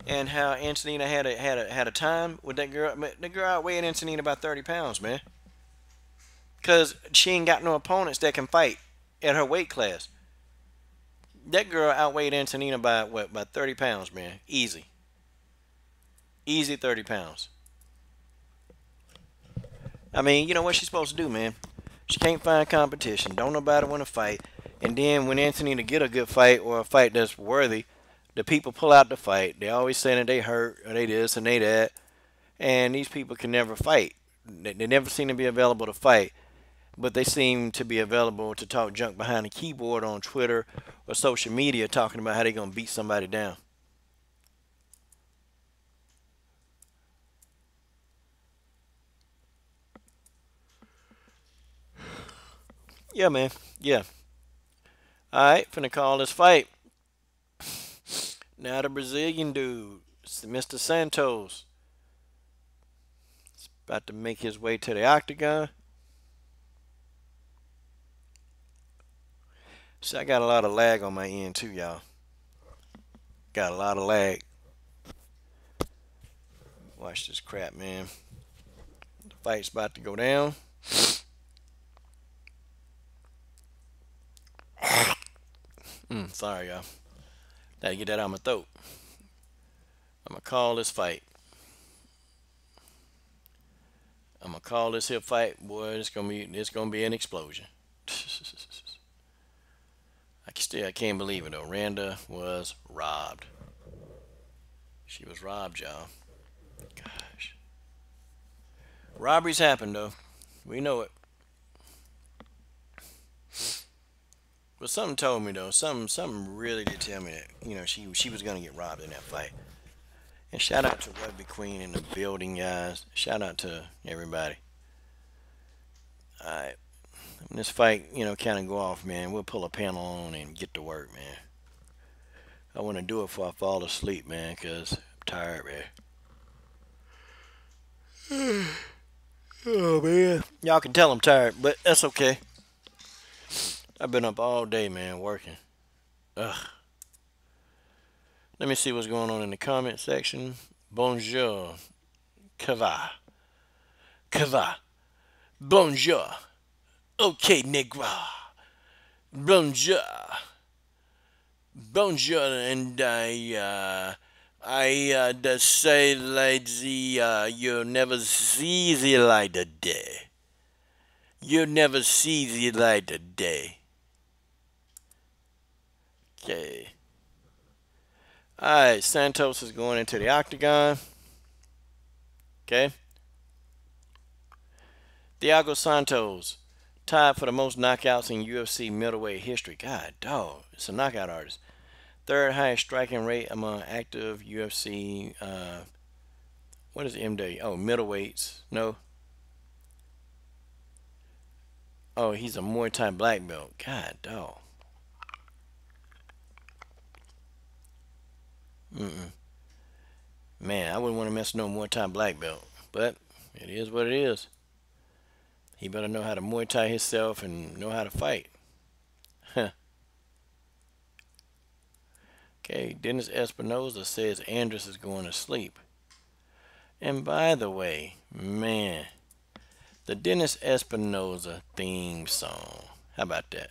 and how Antonina had a time with that girl. The girl outweighed Antonina about 30 pounds, man. Cause she ain't got no opponents that can fight at her weight class. That girl outweighed Antonina by what? By 30 pounds, man. Easy. Easy 30 pounds. I mean, you know what she's supposed to do, man. She can't find competition. Don't nobody want to fight. And then when Antonina get a good fight or a fight that's worthy, the people pull out the fight. They always say that they hurt or they this and they that. And these people can never fight. They never seem to be available to fight. But they seem to be available to talk junk behind the keyboard on Twitter or social media, talking about how they're going to beat somebody down. Yeah, man. Yeah. All right, finna call this fight. Now the Brazilian dude, Mr. Santos, is about to make his way to the octagon. See, I got a lot of lag on my end too, y'all. Got a lot of lag. Watch this crap, man. The fight's about to go down. Sorry, y'all. Gotta get that out of my throat. I'm gonna call this fight. I'm gonna call this here fight, boy. It's gonna be an explosion. I can't believe it though. Randa was robbed. She was robbed, y'all. Gosh. Robberies happen though. We know it. But something told me though. Something really did tell me that, you know, she was gonna get robbed in that fight. And shout out to Rugby Queen in the building, guys. Shout out to everybody. Alright. When this fight, you know, kind of go off, man, we'll pull a panel on and get to work, man. I want to do it before I fall asleep, man, because I'm tired, man. Oh, man. Y'all can tell I'm tired, but that's okay. I've been up all day, man, working. Ugh. Let me see what's going on in the comment section. Bonjour. Kava. Kava. Bonjour. Okay, Negra. Bonjour. Bonjour, and I just say like the, you never see the light of day. You never see the light of day. Okay. Alright, Santos is going into the octagon. Okay. Thiago Santos, tied for the most knockouts in UFC middleweight history. God, dog. It's a knockout artist. Third highest striking rate among active UFC. What is MW? Oh, middleweights. No. Oh, he's a Muay Thai black belt. God, dog. Man, I wouldn't want to mess with no Muay Thai black belt. But it is what it is. He better know how to Muay Thai himself and know how to fight. Huh. Okay, Dennis Espinoza says Andrus is going to sleep. And by the way, man, the Dennis Espinoza theme song. How about that?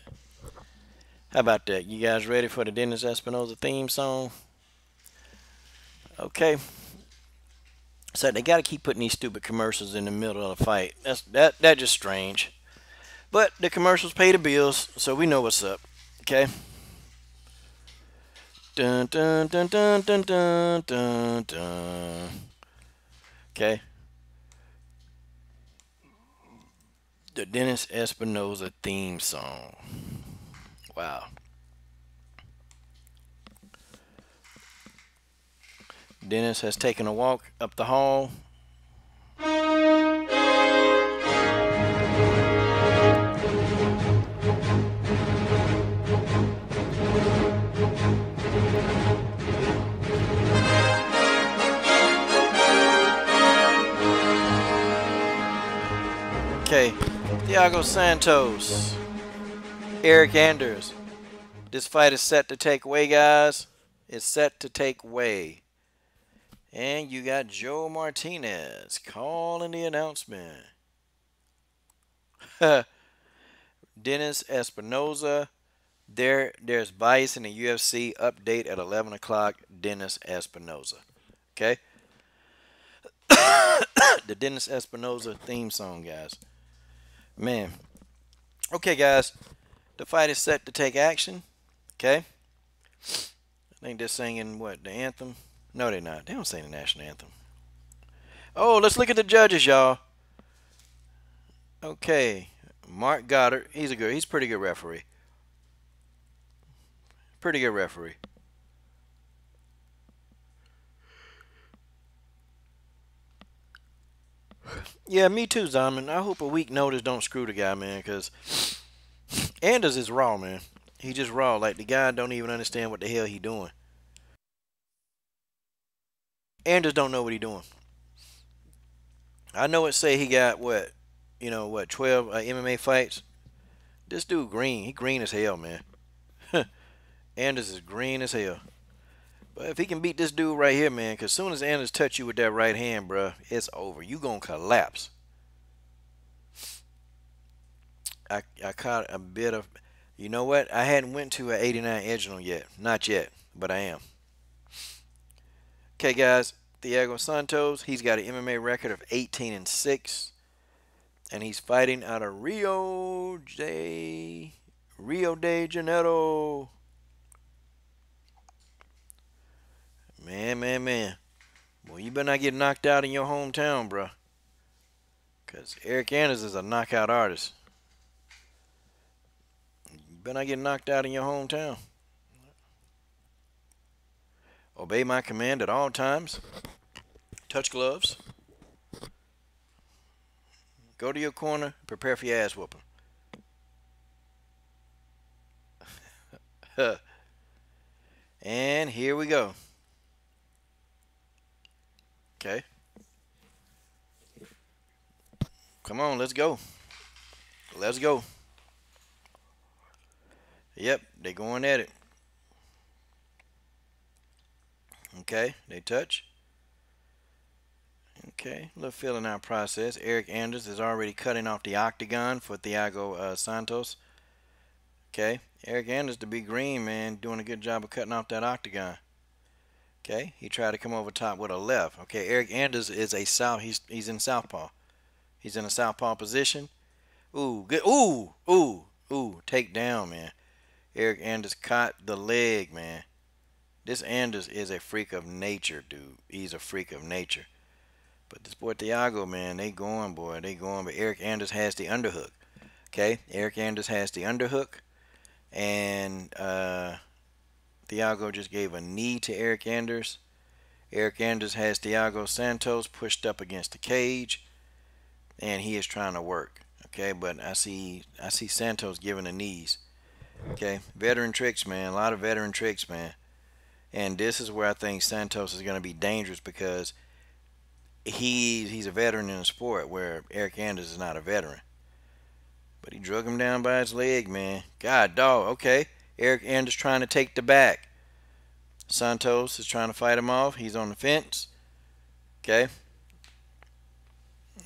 How about that? You guys ready for the Dennis Espinoza theme song? Okay. So they got to keep putting these stupid commercials in the middle of the fight. That's just strange. But the commercials pay the bills, so we know what's up. Okay. Dun dun dun dun dun dun dun dun. Okay. The Dennis Espinosa theme song. Wow. Dennis has taken a walk up the hall. Okay, Thiago Santos, Eric Anders. This fight is set to take way, guys. It's set to take way. And you got Joe Martinez calling the announcement. Dennis Espinosa. There's bias in the UFC update at 11 o'clock. Dennis Espinosa. Okay? The Dennis Espinosa theme song, guys. Man. Okay, guys. The fight is set to take action. Okay? I think they're singing, what, the anthem? No, they're not. They don't sing the national anthem. Oh, let's look at the judges, y'all. Okay. Mark Goddard. He's a pretty good referee. Pretty good referee. Yeah, me too, Zaman. I hope a week notice don't screw the guy, man, because Anders is raw, man. He just raw. Like, the guy don't even understand what the hell he doing. Anders don't know what he doing. I know it say he got, what, 12 MMA fights. This dude green. He green as hell, man. Anders is green as hell. But if he can beat this dude right here, man, because as soon as Anders touch you with that right hand, bruh, it's over. You going to collapse. I caught a bit of, you know what? I hadn't went to an 89 Edginal yet. Not yet, but I am. Okay, guys. Thiago Santos, he's got an MMA record of 18-6. And he's fighting out of Rio de Janeiro. Man. Well, you better not get knocked out in your hometown, bro. Because Eric Anders is a knockout artist. You better not get knocked out in your hometown. Obey my command at all times. Touch gloves. Go to your corner. Prepare for your ass whooping. And here we go. Okay. Come on, let's go. Let's go. Yep, they going at it. Okay, they touch. Okay, a little filling out process. Eric Anders is already cutting off the octagon for Thiago Santos. Okay, Eric Anders, the big green man, doing a good job of cutting off that octagon. Okay, he tried to come over top with a left. Okay, Eric Anders is a south. He's in southpaw. He's in a southpaw position. Ooh, good. Ooh, take down, man. Eric Anders caught the leg, man. This Anders is a freak of nature, dude. He's a freak of nature. But this boy Thiago, man, they going, boy. They going. But Eric Anders has the underhook. Okay? Eric Anders has the underhook. And Thiago just gave a knee to Eric Anders. Eric Anders has Thiago Santos pushed up against the cage. And he is trying to work. Okay? But I see Santos giving the knees. Okay? Veteran tricks, man. A lot of veteran tricks, man. And this is where I think Santos is going to be dangerous because he's a veteran in the sport where Eric Anders is not a veteran. But he drug him down by his leg, man. God, dog. Okay. Eric Anders trying to take the back. Santos is trying to fight him off. He's on the fence. Okay.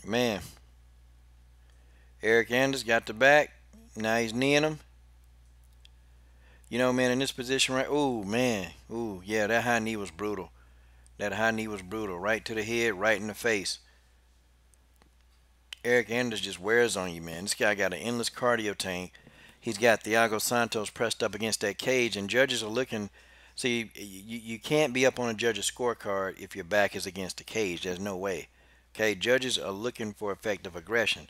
Man. Eric Anders got the back. Now he's kneeing him. You know, man, in this position right, ooh, man, ooh, yeah, that high knee was brutal. That high knee was brutal. Right to the head, right in the face. Eric Anders just wears on you, man. This guy got an endless cardio tank. He's got Thiago Santos pressed up against that cage, and judges are looking. See, you can't be up on a judge's scorecard if your back is against the cage. There's no way. Okay, judges are looking for effective aggression.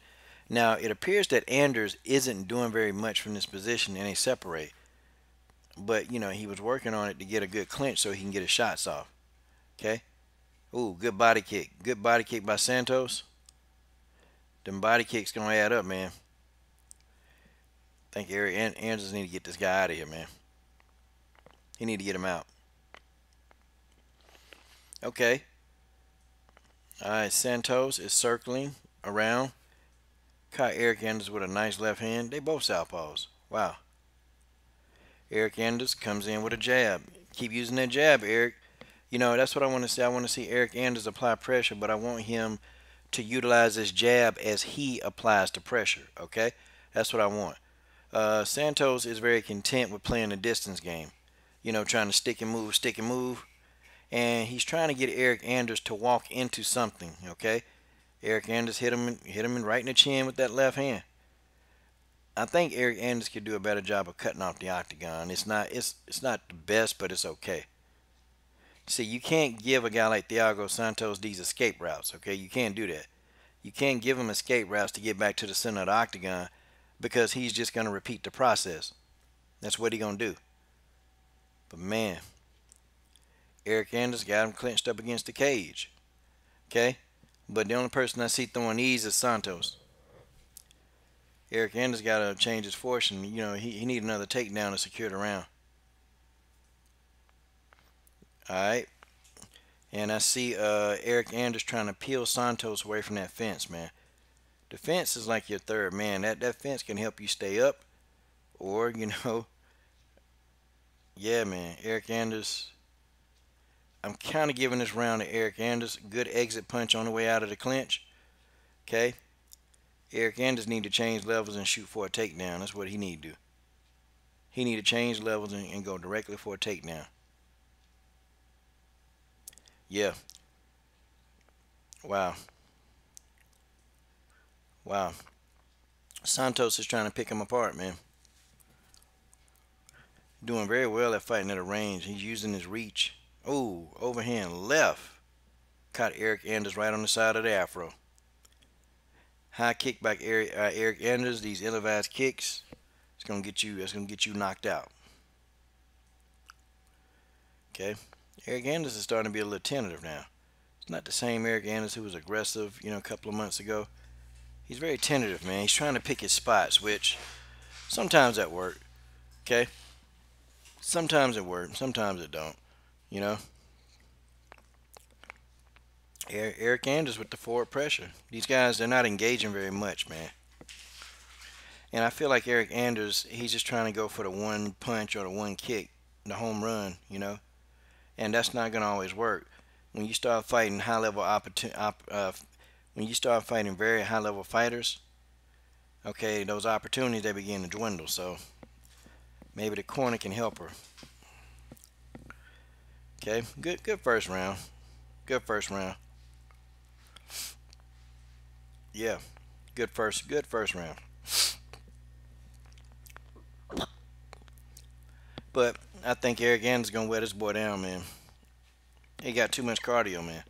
Now, it appears that Anders isn't doing very much from this position and they separate. But, you know, he was working on it to get a good clinch so he can get his shots off. Okay? Ooh, good body kick. Good body kick by Santos. Them body kicks going to add up, man. I think Eric Anders need to get this guy out of here, man. He need to get him out. Okay. All right, Santos is circling around. Caught Eric Anders with a nice left hand. They both southpaws. Wow. Eric Anders comes in with a jab. Keep using that jab, Eric. You know, that's what I want to see. I want to see Eric Anders apply pressure, but I want him to utilize his jab as he applies the pressure, okay? That's what I want. Santos is very content with playing the distance game. You know, trying to stick and move. And he's trying to get Eric Anders to walk into something, okay? Eric Anders hit him right in the chin with that left hand. I think Eric Anders could do a better job of cutting off the octagon. It's not the best, but it's okay. See, you can't give a guy like Thiago Santos these escape routes, okay? You can't do that. You can't give him escape routes to get back to the center of the octagon because he's just going to repeat the process. That's what he's going to do. But, man, Eric Anders got him clinched up against the cage, okay? But the only person I see throwing these is Santos. Eric Anders got to change his fortune. You know, he need another takedown to secure the round. All right. And I see Eric Anders trying to peel Santos away from that fence, man. The fence is like your third man. That fence can help you stay up. Or, you know, yeah, man. Eric Anders. I'm kind of giving this round to Eric Anders. Good exit punch on the way out of the clinch. Okay. Eric Anders need to change levels and shoot for a takedown. That's what he need to do. He need to change levels and go directly for a takedown. Yeah. Wow. Wow. Santos is trying to pick him apart, man. Doing very well at fighting at a range. He's using his reach. Oh, overhand left. Caught Eric Anders right on the side of the afro. High kick by Eric Anders. These ill-advised kicks. It's gonna get you knocked out. Okay. Eric Anders is starting to be a little tentative now. It's not the same Eric Anders who was aggressive, you know, a couple of months ago. He's very tentative, man. He's trying to pick his spots, which sometimes that works. Okay. Sometimes it works. Sometimes it don't. You know. Eric Anders with the forward pressure. These guys, they're not engaging very much, man. And I feel like Eric Anders, he's just trying to go for the one punch or the one kick, the home run, you know. And that's not going to always work. When you start fighting when you start fighting very high-level fighters, okay, those opportunities, they begin to dwindle. So maybe the corner can help her. Okay, good first round. Good first round. Yeah, good first round. But I think Eric Anders is gonna wear this boy down, man. He got too much cardio, man.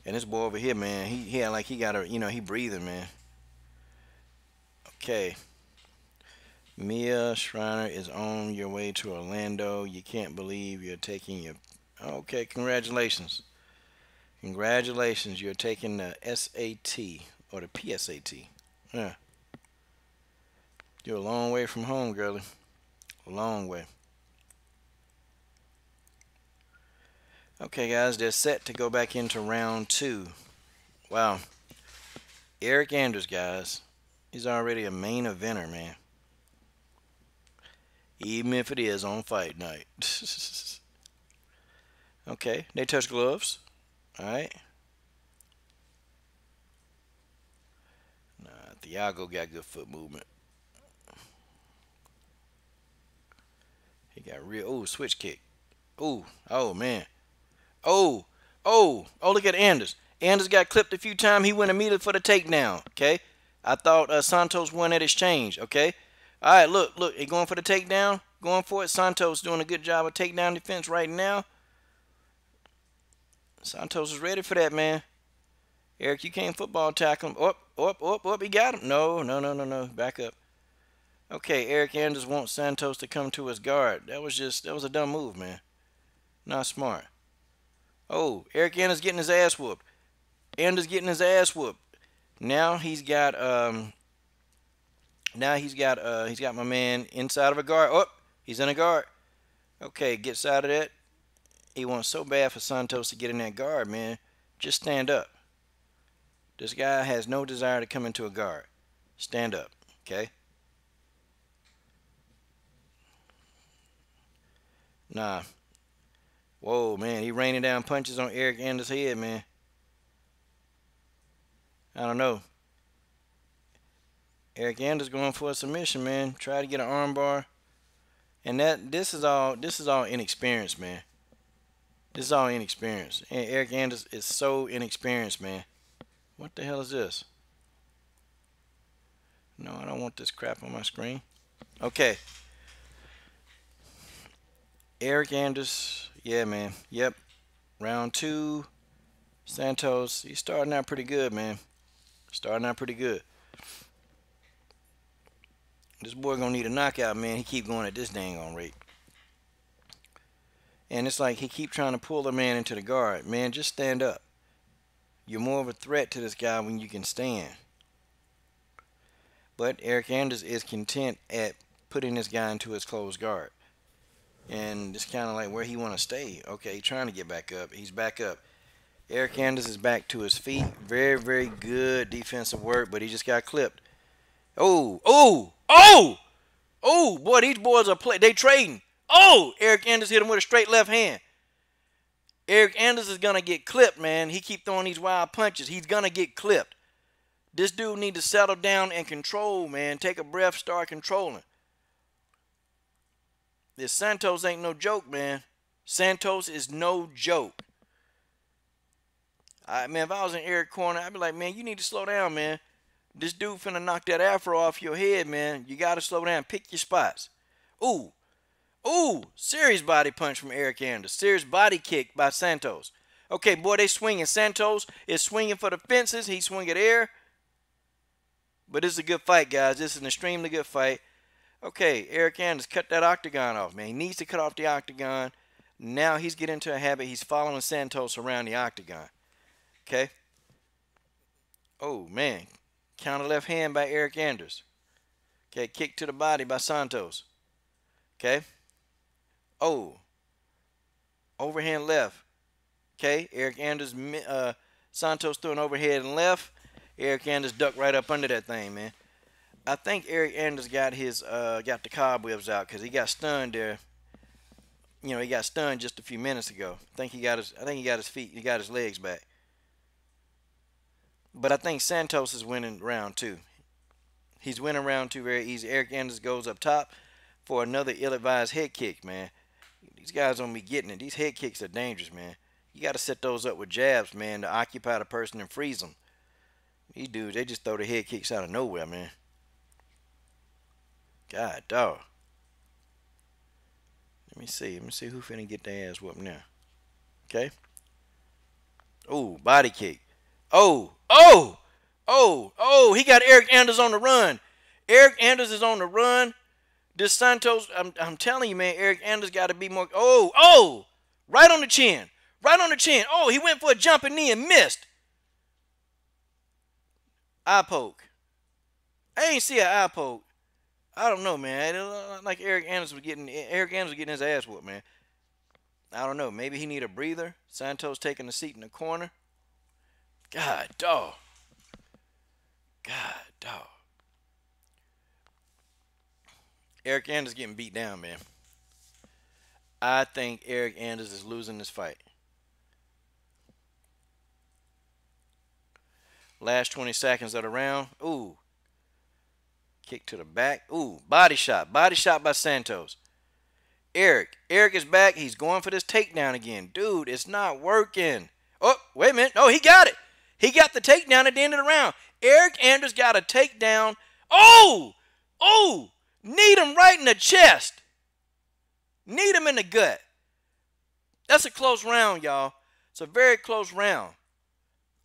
And this boy over here, man, he had like he got a, you know, he breathing, man. Okay. Mia Schreiner is on your way to Orlando. You can't believe you're taking your... Okay, congratulations. Congratulations, you're taking the SAT or the PSAT. Yeah. You're a long way from home, girlie. A long way. Okay, guys, they're set to go back into round 2. Wow. Eric Anders, guys. He's already a main eventer, man. Even if it is on fight night. Okay, they touch gloves. Alright. Nah, Thiago got good foot movement. He got real... Oh, switch kick. Oh, man. Oh, look at Anders. Anders got clipped a few times. He went immediately for the takedown, okay? I thought Santos won that exchange, okay? All right, look. He going for the takedown. going for it. Santos doing a good job of takedown defense right now. Santos is ready for that, man. Eric, you can't football tackle him. Up, he got him. No. Back up. Okay, Eric Anders wants Santos to come to his guard. That was a dumb move, man. Not smart. Oh, Eric Anders getting his ass whooped. Now he's got my man inside of a guard. Oh, he's in a guard. Okay, gets out of that. He wants so bad for Santos to get in that guard, man. Just stand up. This guy has no desire to come into a guard. Stand up, okay? Nah. Whoa, man. He raining down punches on Eric Anders' head, man. I don't know. Eric Anders going for a submission, man. Try to get an arm bar. And this is all inexperience, man. This is all inexperience. And Eric Anders is so inexperienced, man. What the hell is this? No, I don't want this crap on my screen. Okay. Eric Anders. Yeah, man. Yep. Round 2. Santos. He's starting out pretty good, man. This boy gonna need a knockout, man. He keep going at this dang on rate. And it's like he keep trying to pull the man into the guard. Man, just stand up. You're more of a threat to this guy when you can stand. But Eric Anders is content at putting this guy into his closed guard. And it's kind of like where he want to stay. Okay, trying to get back up. He's back up. Eric Anders is back to his feet. Very, very good defensive work, but he just got clipped. Oh, boy, these boys are they trading. Oh, Eric Anders hit him with a straight left hand. Eric Anders is going to get clipped, man. He keep throwing these wild punches. He's going to get clipped. This dude need to settle down and control, man. Take a breath, start controlling. This Santos ain't no joke, man. Santos is no joke. Man, if I was in Eric's corner, I'd be like, man, you need to slow down, man. This dude finna knock that afro off your head, man. You got to slow down. Pick your spots. Ooh, serious body punch from Eric Anders. Serious body kick by Santos. Okay, boy, they swinging. Santos is swinging for the fences. He's swinging air. But this is a good fight, guys. This is an extremely good fight. Okay, Eric Anders cut that octagon off, man. He needs to cut off the octagon. Now he's getting into a habit. He's following Santos around the octagon. Okay. Oh, man. Counter left hand by Eric Anders. Okay, kick to the body by Santos. Okay. Oh. Overhand left. Okay, Eric Anders, Santos threw an overhead and left. Eric Anders ducked right up under that thing, man. I think Eric Anders got the cobwebs out because he got stunned there. You know, he got stunned just a few minutes ago. I think he got his legs back. But I think Santos is winning round 2. He's winning round 2 very easy. Eric Anders goes up top for another ill-advised head kick, man. These guys don't be getting it. These head kicks are dangerous, man. You got to set those up with jabs, man, to occupy the person and freeze them. These dudes, they just throw the head kicks out of nowhere, man. God, dog. Let me see who finna get their ass whooped now. Okay. Oh, body kick. Oh, he got Eric Anders on the run. Eric Anders is on the run. This Santos, I'm telling you, man, Eric Anders got to be more. Oh, right on the chin. Oh, he went for a jumping knee and missed. Eye poke. I ain't see an eye poke. I don't know, man. It looked like Eric Anders was getting his ass whooped, man. I don't know. Maybe he need a breather. Santos taking a seat in the corner. God, dog. Eric Anders getting beat down, man. I think Eric Anders is losing this fight. Last 20 seconds of the round. Ooh. Kick to the back. Ooh, body shot. Body shot by Santos. Eric is back. He's going for this takedown again. Dude, it's not working. Oh, wait a minute. Oh, he got it. He got the takedown at the end of the round. Eric Anders got a takedown. Oh! Kneed him right in the chest. Need him in the gut. That's a close round, y'all. It's a very close round.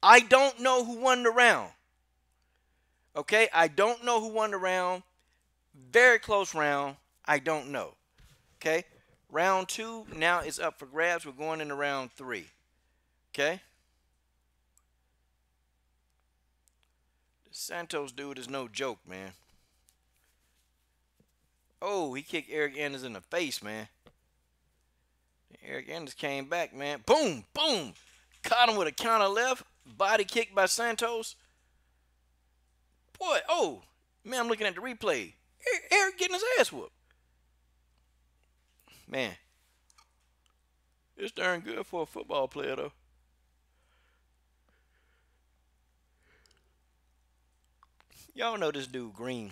I don't know who won the round. Okay, I don't know who won the round. Very close round. I don't know. Okay, round 2 now is up for grabs. We're going into round 3. Okay. The Santos dude is no joke, man. Oh, he kicked Eric Anders in the face, man. Eric Anders came back, man. Boom, boom. Caught him with a counter left. Body kick by Santos. Boy, oh, man, I'm looking at the replay. Eric getting his ass whooped. Man, it's darn good for a football player, though. Y'all know this dude green.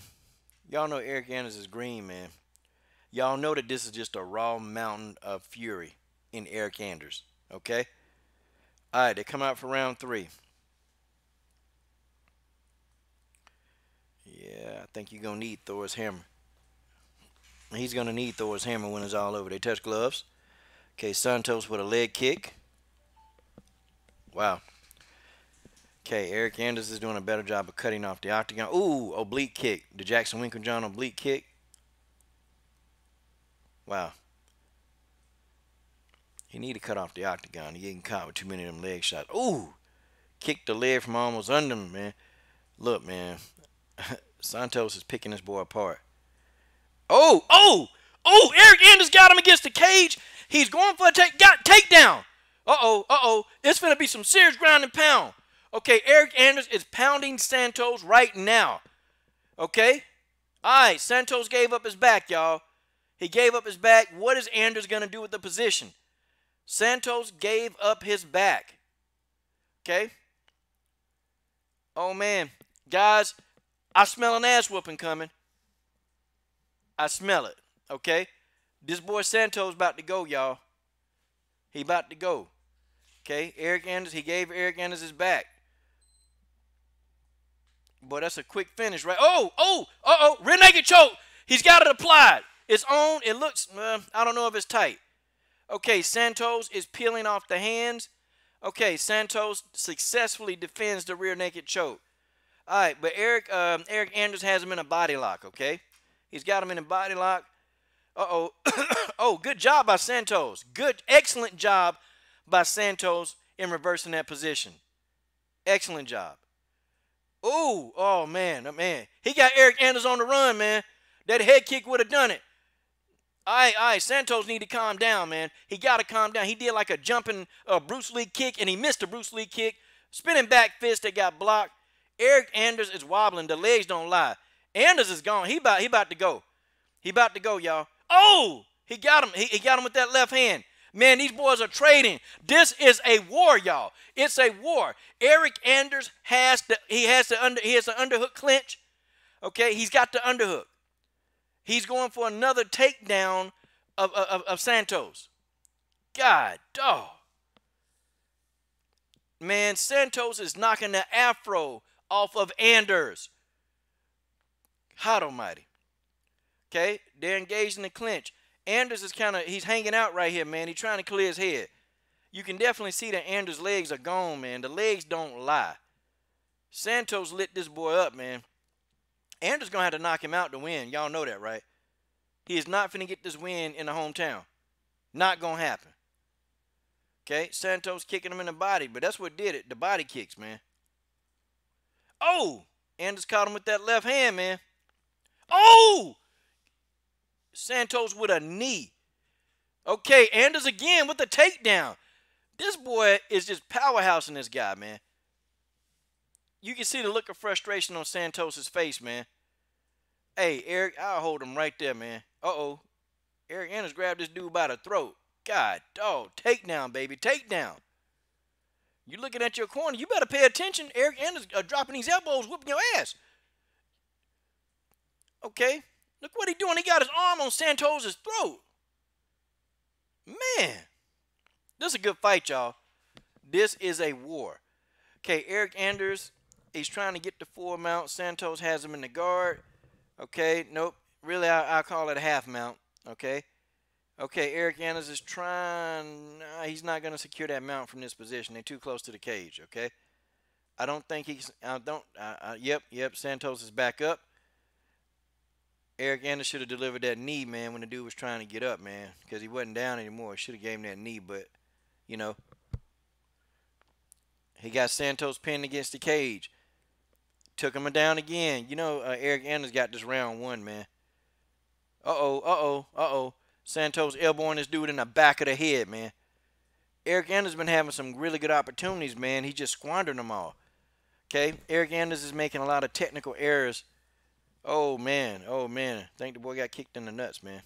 Y'all know Eric Anders is green, man. Y'all know that this is just a raw mountain of fury in Eric Anders, okay? All right, they come out for round 3. Yeah, I think you're going to need Thor's hammer. He's going to need Thor's hammer when it's all over. They touch gloves. Okay, Santos with a leg kick. Wow. Okay, Eric Anders is doing a better job of cutting off the octagon. Ooh, oblique kick. The Jackson Winklejohn oblique kick. Wow. He need to cut off the octagon. He getting caught with too many of them leg shots. Ooh, kicked the leg from almost under him, man. Look, man. Santos is picking this boy apart. Oh, Eric Anders got him against the cage. He's going for a takedown. Uh-oh. It's going to be some serious ground and pound. Okay, Eric Anders is pounding Santos right now. Okay? All right, Santos gave up his back, y'all. He gave up his back. What is Anders going to do with the position? Santos gave up his back. Okay? Oh, man. Guys, I smell an ass whooping coming. I smell it. Okay? This boy Santos about to go, y'all. He about to go. Okay? Eric Anders, he gave Eric Anders his back. Boy, that's a quick finish, right? Rear naked choke. He's got it applied. It's on. It looks, I don't know if it's tight. Okay, Santos is peeling off the hands. Okay, Santos successfully defends the rear naked choke. All right, but Eric Anders has him in a body lock, okay? He's got him in a body lock. Uh-oh. Oh, good job by Santos. Excellent job by Santos in reversing that position. Excellent job. Ooh, oh, man. He got Eric Anders on the run, man. That head kick would have done it. All right, Santos need to calm down, man. He got to calm down. He did like a jumping Bruce Lee kick, and he missed a Bruce Lee kick. Spinning back fist that got blocked. Eric Anders is wobbling. The legs don't lie. Anders is gone. He about to go. He about to go, y'all. Oh, he got him. He got him with that left hand. Man, these boys are trading. This is a war, y'all. It's a war. Eric Anders has the underhook clinch. Okay, he's got the underhook. He's going for another takedown of Santos. God, dog. Man, Santos is knocking the afro off of Anders. Hot almighty. Okay, they're engaged in the clinch. Anders is he's hanging out right here, man. He's trying to clear his head. You can definitely see that Anders' legs are gone, man. The legs don't lie. Santos lit this boy up, man. Anders going to have to knock him out to win. Y'all know that, right? He is not finna get this win in the hometown. Not going to happen. Okay, Santos kicking him in the body, but that's what did it. The body kicks, man. Oh, Anders caught him with that left hand, man. Oh! Santos with a knee. Okay, Anders again with the takedown. This boy is just powerhousing this guy, man. You can see the look of frustration on Santos' face, man. Hey, Eric, I'll hold him right there, man. Uh-oh. Eric Anders grabbed this dude by the throat. God, dog. Takedown, baby. Takedown. You looking at your corner. You better pay attention. Eric Anders dropping these elbows, whooping your ass. Okay. Look what he doing. He got his arm on Santos' throat. Man. This is a good fight, y'all. This is a war. Okay, Eric Anders, he's trying to get the full mount. Santos has him in the guard. Okay, nope. Really, I'll call it a half mount. Okay. Okay, Eric Anders is trying. He's not going to secure that mount from this position. They're too close to the cage. Okay. I don't think he's. I don't. Yep. Santos is back up. Eric Anders should have delivered that knee, man, when the dude was trying to get up, man, because he wasn't down anymore. Should have gave him that knee, but you know, he got Santos pinned against the cage. Took him down again. Eric Anders got this round one, man. Uh-oh. Santos elbowing this dude in the back of the head, man. Eric Anders been having some really good opportunities, man. He just squandered them all. Okay? Eric Anders is making a lot of technical errors. Oh, man. I think the boy got kicked in the nuts, man.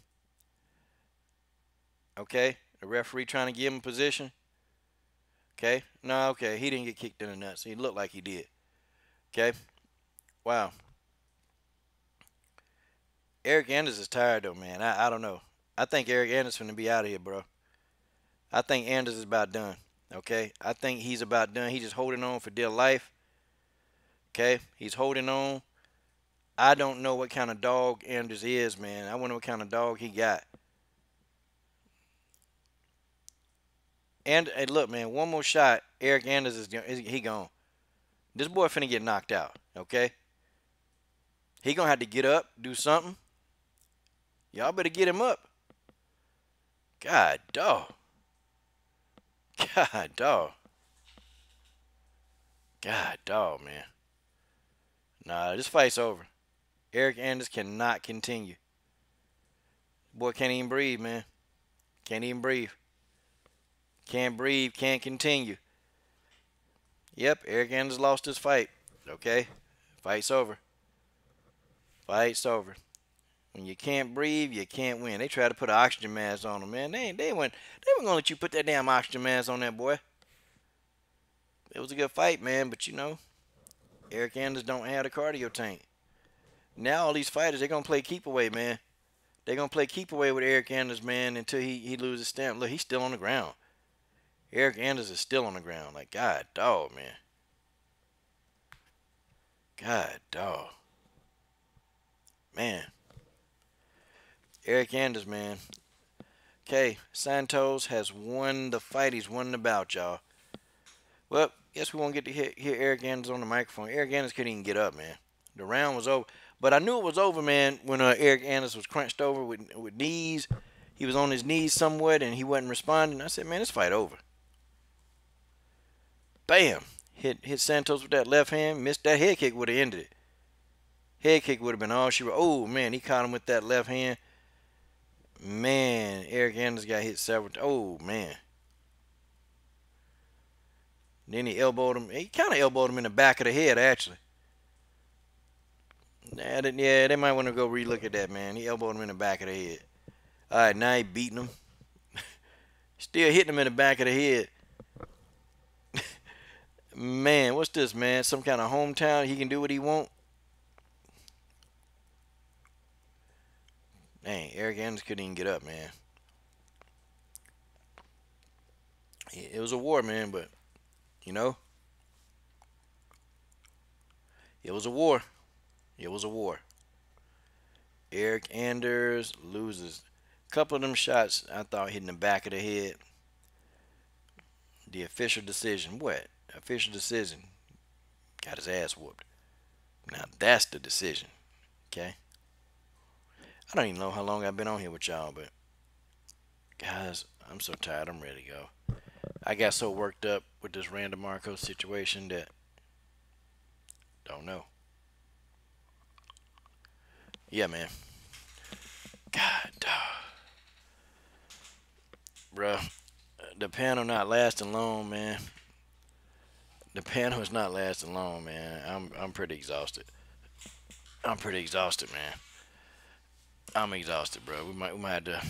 Okay? The referee trying to give him position. Okay? No, okay. He didn't get kicked in the nuts. He looked like he did. Okay? Wow. Eric Anders is tired, though, man. I don't know. I think Eric Anders is going to be out of here, bro. I think Anders is about done. Okay? I think he's about done. He's just holding on for dear life. Okay? He's holding on. I don't know what kind of dog Anders is, man. I wonder what kind of dog he got. And hey, look, man, one more shot. Eric Anders is he gone. This boy finna get knocked out. Okay? He gonna have to get up, do something. Y'all better get him up. God, dog. God, dog. God, dog, man. Nah, this fight's over. Eric Anders cannot continue. Boy can't even breathe, man. Can't even breathe. Can't breathe, can't continue. Yep, Eric Anders lost his fight. Okay? Fight's over. Fight's over. When you can't breathe, you can't win. They tried to put an oxygen mask on him, man. They weren't gonna let you put that damn oxygen mask on that boy. It was a good fight, man, but Eric Anders don't have the cardio tank. Now all these fighters, they're gonna play keep away, man. They're gonna play keep away with Eric Anders, man, until he loses stamp. Look, he's still on the ground. Eric Anders is still on the ground. Like, God, dog, man. God, dog. Man. Eric Anders, man. Okay, Santos has won the fight. He's won the bout, y'all. Well, guess we won't get to hear Eric Anders on the microphone. Eric Anders couldn't even get up, man. The round was over. But I knew it was over, man, when Eric Anders was crunched over with knees. He was on his knees somewhat, and he wasn't responding. I said, man, this fight over. Bam. Hit Santos with that left hand. Missed that head kick, would have ended it. Head kick would have been all she wrote. Oh, man, he caught him with that left hand. Man, Eric Anders got hit several times. Oh, man. Then he elbowed him. He kind of elbowed him in the back of the head, actually. Yeah, they might want to go relook at that, man. He elbowed him in the back of the head. All right, now he beating him. Still hitting him in the back of the head. Man, what's this, man? Some kind of hometown? He can do what he want? Dang, Eric Anders couldn't even get up, man. It was a war, man, but, it was a war. It was a war. Eric Anders loses. A couple of them shots, I thought, hitting the back of the head. The official decision. What? Official decision. Got his ass whooped. Now that's the decision. Okay? I don't even know how long I've been on here with y'all, but guys, I'm so tired. I'm ready to go. I got so worked up with this Randa Marcos situation that don't know. Yeah, man. God, bruh. The panel not lasting long, man. The panel is not lasting long, man. I'm pretty exhausted. I'm pretty exhausted, man. I'm exhausted, bro. We might have to.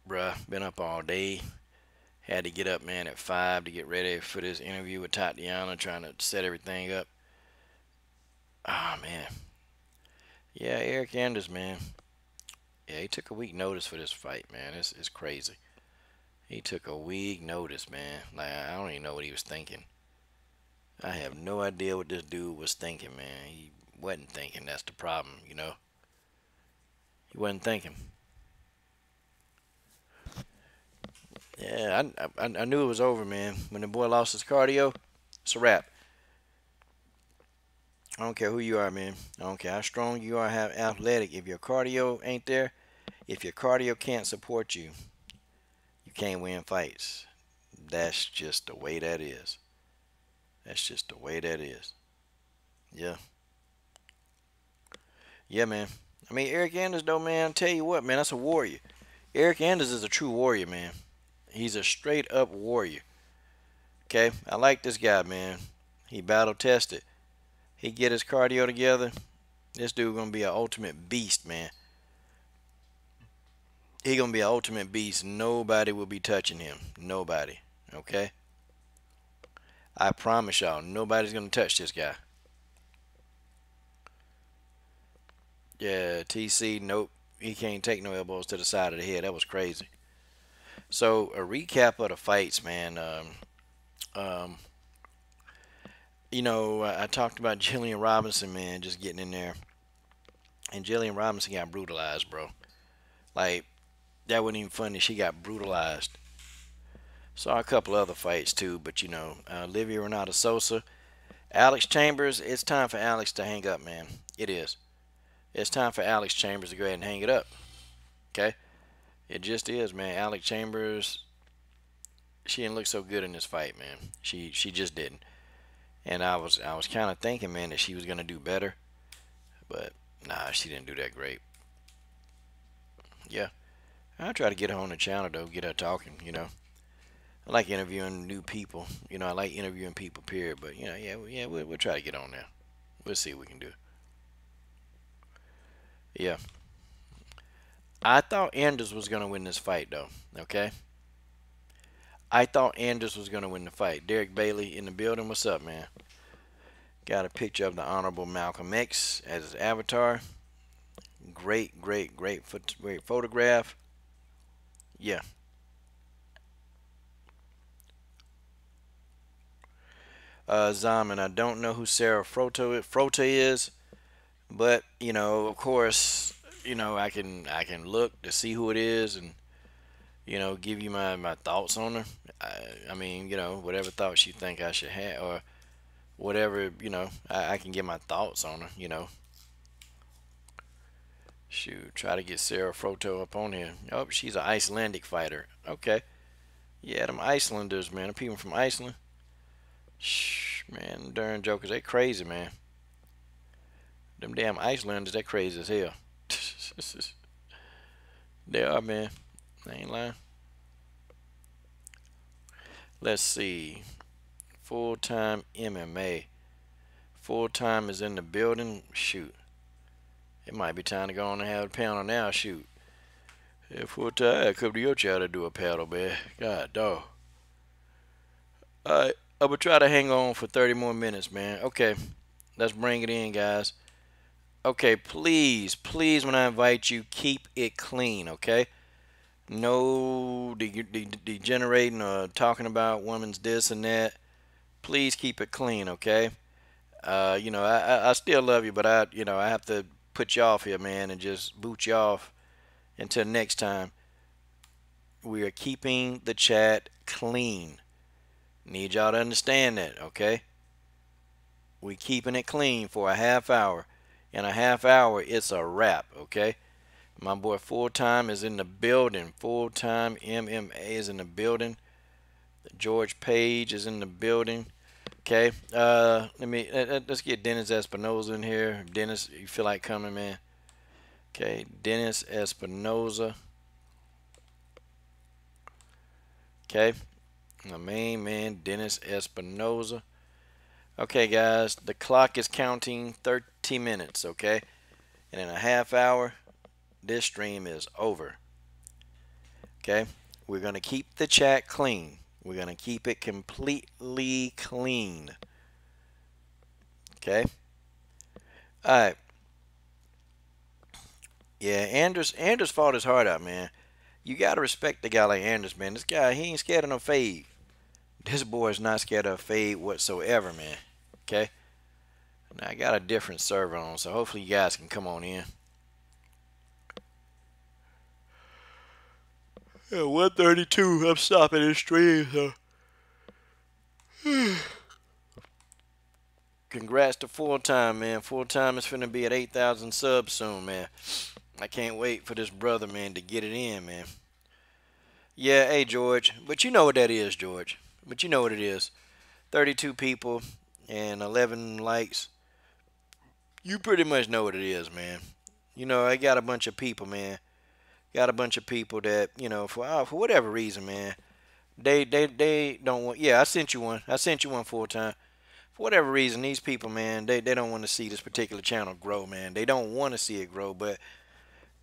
Bruh, been up all day. Had to get up, man, at 5 to get ready for this interview with Tatiana, trying to set everything up. Ah, man. Yeah, Eric Anders, man. Yeah, he took a week notice for this fight, man. It's crazy. He took a week notice, man. Like, I don't even know what he was thinking. I have no idea what this dude was thinking, man. He wasn't thinking. That's the problem, He wasn't thinking. Yeah, I knew it was over, man. When the boy lost his cardio, it's a wrap. I don't care who you are, man. I don't care how strong you are, how athletic. If your cardio ain't there, if your cardio can't support you, you can't win fights. That's just the way that is. That's just the way that is. Yeah. Yeah, man. I mean, Eric Anders, though, man, I'll tell you what, man, that's a warrior. Eric Anders is a true warrior, man. He's a straight up warrior. Okay? I like this guy, man. He battle tested. He get his cardio together. This dude gonna be an ultimate beast, man. He gonna be an ultimate beast. Nobody will be touching him. Nobody. Okay? I promise y'all, nobody's gonna touch this guy. Yeah, TC, nope. He can't take no elbows to the side of the head. That was crazy. So a recap of the fights, man. Um, I talked about Jillian Robinson, man, just getting in there, and Jillian Robinson got brutalized, bro. Like that wasn't even funny. She got brutalized. Saw a couple other fights too, but Livia Renata Sosa, Alex Chambers. It's time for Alex to hang up, man. It is. It's time for Alex Chambers to go ahead and hang it up. Okay? It just is, man. Alex Chambers, she didn't look so good in this fight, man. She just didn't. And I was kind of thinking, man, that she was gonna do better, but nah, she didn't do that great. Yeah, I'll try to get her on the channel though, get her talking. I like interviewing new people. I like interviewing people, period. But yeah, we'll try to get on there. We'll see what we can do. Yeah. I thought Anders was going to win this fight, though. Okay? I thought Anders was going to win the fight. Derek Bailey in the building. What's up, man? Got a picture of the Honorable Malcolm X as his avatar. Great photograph. Yeah. Zaman, I don't know who Sarah Frota is, but of course, I can look to see who it is and give you my thoughts on her. I mean, whatever thoughts you think I should have, or whatever, I can get my thoughts on her. Shoot, try to get Sarah Froto up on here. Oh, she's an Icelandic fighter. Okay. Yeah, them Icelanders, man. The people from Iceland. Shh, man, them darn jokers, they crazy, man. Them damn Icelanders, they crazy as hell. They are, man. I ain't lying. Let's see. Full-time MMA. Full-time is in the building. Shoot. It might be time to go on and have a panel now. Shoot. Yeah, full-time. Come to your channel to do a paddle, man. God, dog. Alright. I'm going to try to hang on for 30 more minutes, man. Okay. Let's bring it in, guys. Okay, please, when I invite you, keep it clean, okay? No degenerating or talking about women's this and that. Please keep it clean, okay? I still love you, but I have to put you off here, man, and just boot you off until next time. We are keeping the chat clean. Need y'all to understand that, okay? We keeping it clean for a half hour. In a half hour, it's a wrap, okay? My boy Full-Time is in the building. Full-Time MMA is in the building. George Page is in the building. Okay. Let's get Dennis Espinoza in here. Dennis, you feel like coming, man? Okay, Dennis Espinoza. Okay. My main man, Dennis Espinoza. Okay, guys, the clock is counting 30 minutes, okay? And in a half hour, this stream is over. Okay? We're going to keep the chat clean. We're going to keep it completely clean. Okay? All right. Yeah, Anders fought his heart out, man. You got to respect the guy like Anders, man. This guy, he ain't scared of no fade. This boy is not scared of a fade whatsoever, man. Okay? Now, I got a different server on, so hopefully you guys can come on in. Yeah, 132. I'm stopping the stream. So. Congrats to Full Time, man. Full Time is finna be at 8,000 subs soon, man. I can't wait for this brother, man, to get it in, man. Yeah, hey, George. But you know what that is, George. But you know what it is. 32 people and 11 likes. You pretty much know what it is, man. You know, I got a bunch of people, man. Got a bunch of people that, you know, for whatever reason, man, they don't want. Yeah, I sent you one. I sent you one Full Time. For whatever reason, these people, man, they don't want to see this particular channel grow, man. They don't want to see it grow, but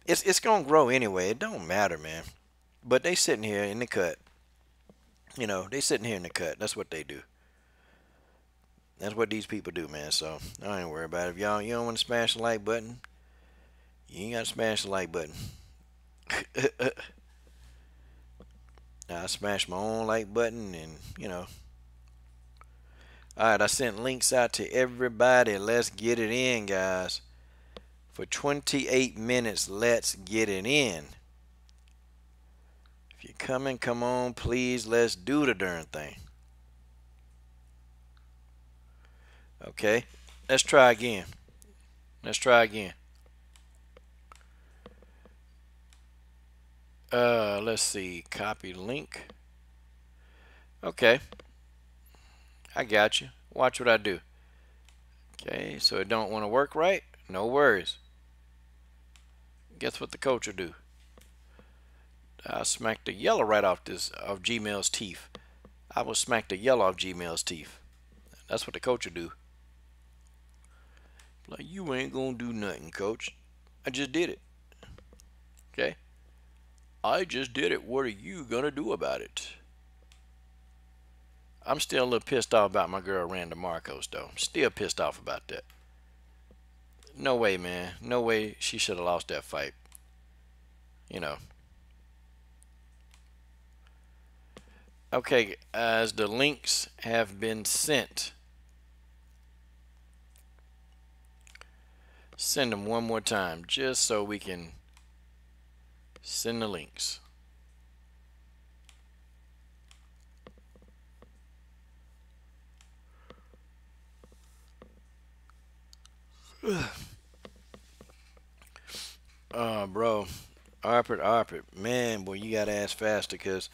it's gonna grow anyway. It don't matter, man. But they sitting here in the cut. You know, they sitting here in the cut. That's what they do. That's what these people do, man. So I ain't worried about it. If y'all you don't want to smash the like button, you ain't gotta smash the like button. I smash my own like button, and you know. All right, I sent links out to everybody. Let's get it in, guys. For 28 minutes, let's get it in. If you're coming, come on, please. Let's do the darn thing. Okay, let's try again. Let's try again. Let's see. Copy link. Okay, I got you. Watch what I do. Okay, so it don't want to work right? No worries. Guess what the coach will do? I'll smack the yellow right off Gmail's teeth. I will smack the yellow off Gmail's teeth. That's what the coach will do. Like, you ain't gonna do nothing, coach. I just did it. Okay? I just did it. What are you gonna do about it? I'm still a little pissed off about my girl Randa Marcos, though. Still pissed off about that. No way, man. No way she should have lost that fight. You know. Okay, as the links have been sent. Send them one more time, just so we can send the links. Bro, Arpit, man, boy, you gotta ask faster, cause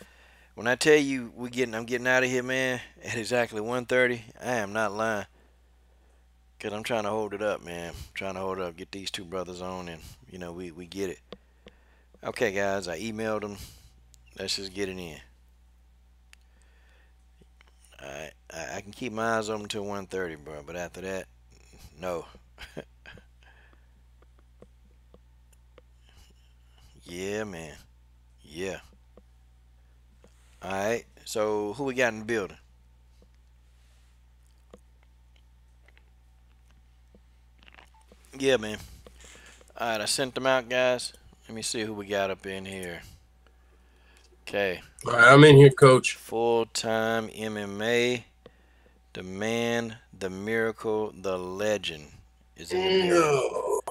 when I tell you I'm getting out of here, man, at exactly 1:30, I am not lying. Cause I'm trying to hold it up, man. I'm trying to hold it up, get these two brothers on, and you know we get it. Okay, guys, I emailed them. Let's just get it in. I can keep my eyes open until 1:30, bro. But after that, no. Yeah, man. Yeah. All right. So who we got in the building? Yeah, man. All right, I sent them out, guys. Let me see who we got up in here. Okay. All right, I'm in here, coach. Full Time MMA. The man, the miracle, the legend is in the building. No.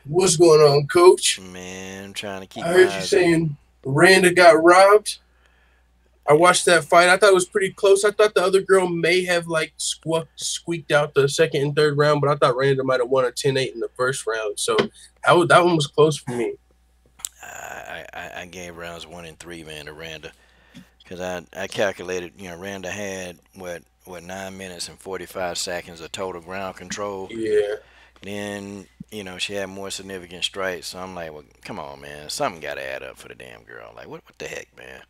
What's going on, coach? Man, I'm trying to keep I my heard you eyes open. saying Randa got robbed. I watched that fight. I thought it was pretty close. I thought the other girl may have like squeaked out the second and third round, but I thought Randa might have won a 10-8 in the first round. So that one was close for me. I gave rounds 1 and 3, man, to Randa, because I calculated, you know, Randa had what 9 minutes and 45 seconds of total ground control. Yeah. Then you know she had more significant strikes, so I'm like, well, come on, man, something got to add up for the damn girl. Like, what the heck, man?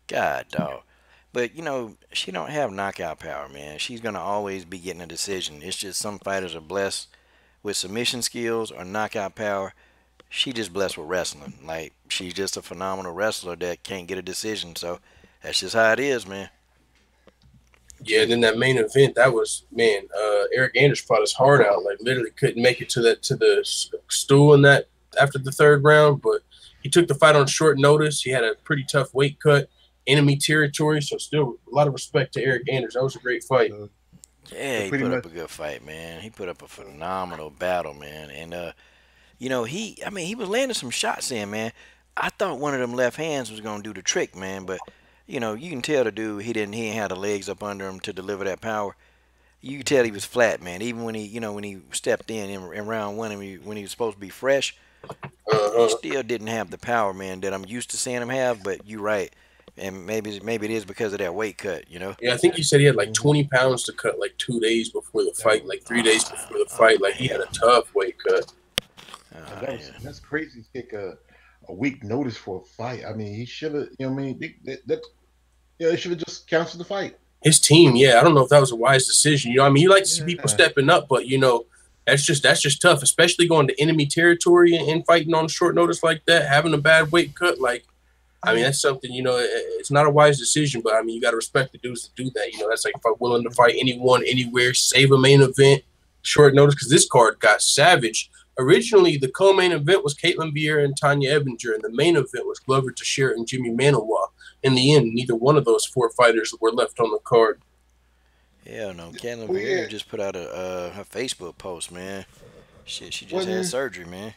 God, dog. But you know she don't have knockout power, man. She's gonna always be getting a decision. It's just some fighters are blessed with submission skills or knockout power. She just blessed with wrestling. Like, she's just a phenomenal wrestler that can't get a decision. So that's just how it is, man. Yeah, then that main event, that was, man, Eric Anders fought his heart out. Like, literally couldn't make it to the stool in that after the third round, but he took the fight on short notice. He had a pretty tough weight cut, enemy territory, so still a lot of respect to Eric Anders. That was a great fight. Yeah, he put up a good fight, man. He put up a phenomenal battle, man. And you know, he was landing some shots in, man. I thought one of them left hands was gonna do the trick, man. But you can tell the dude he ain't had the legs up under him to deliver that power. You could tell he was flat, man. Even when he stepped in round one, and when he was supposed to be fresh, he Uh-huh. still didn't have the power, man, that I'm used to seeing him have. But you're right, and maybe it is because of that weight cut. Yeah, I think he said he had like Mhm. 20 pounds to cut like 2 days before the That fight, was like 3 days before the Oh fight. Like he had hell, a tough weight cut. yeah. that's crazy to take a week notice for a fight. I mean, he should have. You know, what I mean, they should have just canceled the fight. His team, yeah, I don't know if that was a wise decision. I mean, you like to see people Yeah. stepping up, but that's just tough, especially going to enemy territory and fighting on short notice like that, having a bad weight cut. Like, I mean, that's something, it's not a wise decision, but I mean, you got to respect the dudes that do that. That's like if I'm willing to fight anyone, anywhere, save a main event, short notice, because this card got savage. Originally, the co-main event was Caitlin Vieira and Tanya Ebinger, and the main event was Glover Teixeira and Jimmy Manuwa. In the end, neither one of those four fighters were left on the card. Hell no. Caitlin Well, Vera yeah. just put out her Facebook post, man. Shit, she just had Wasn't surgery, man.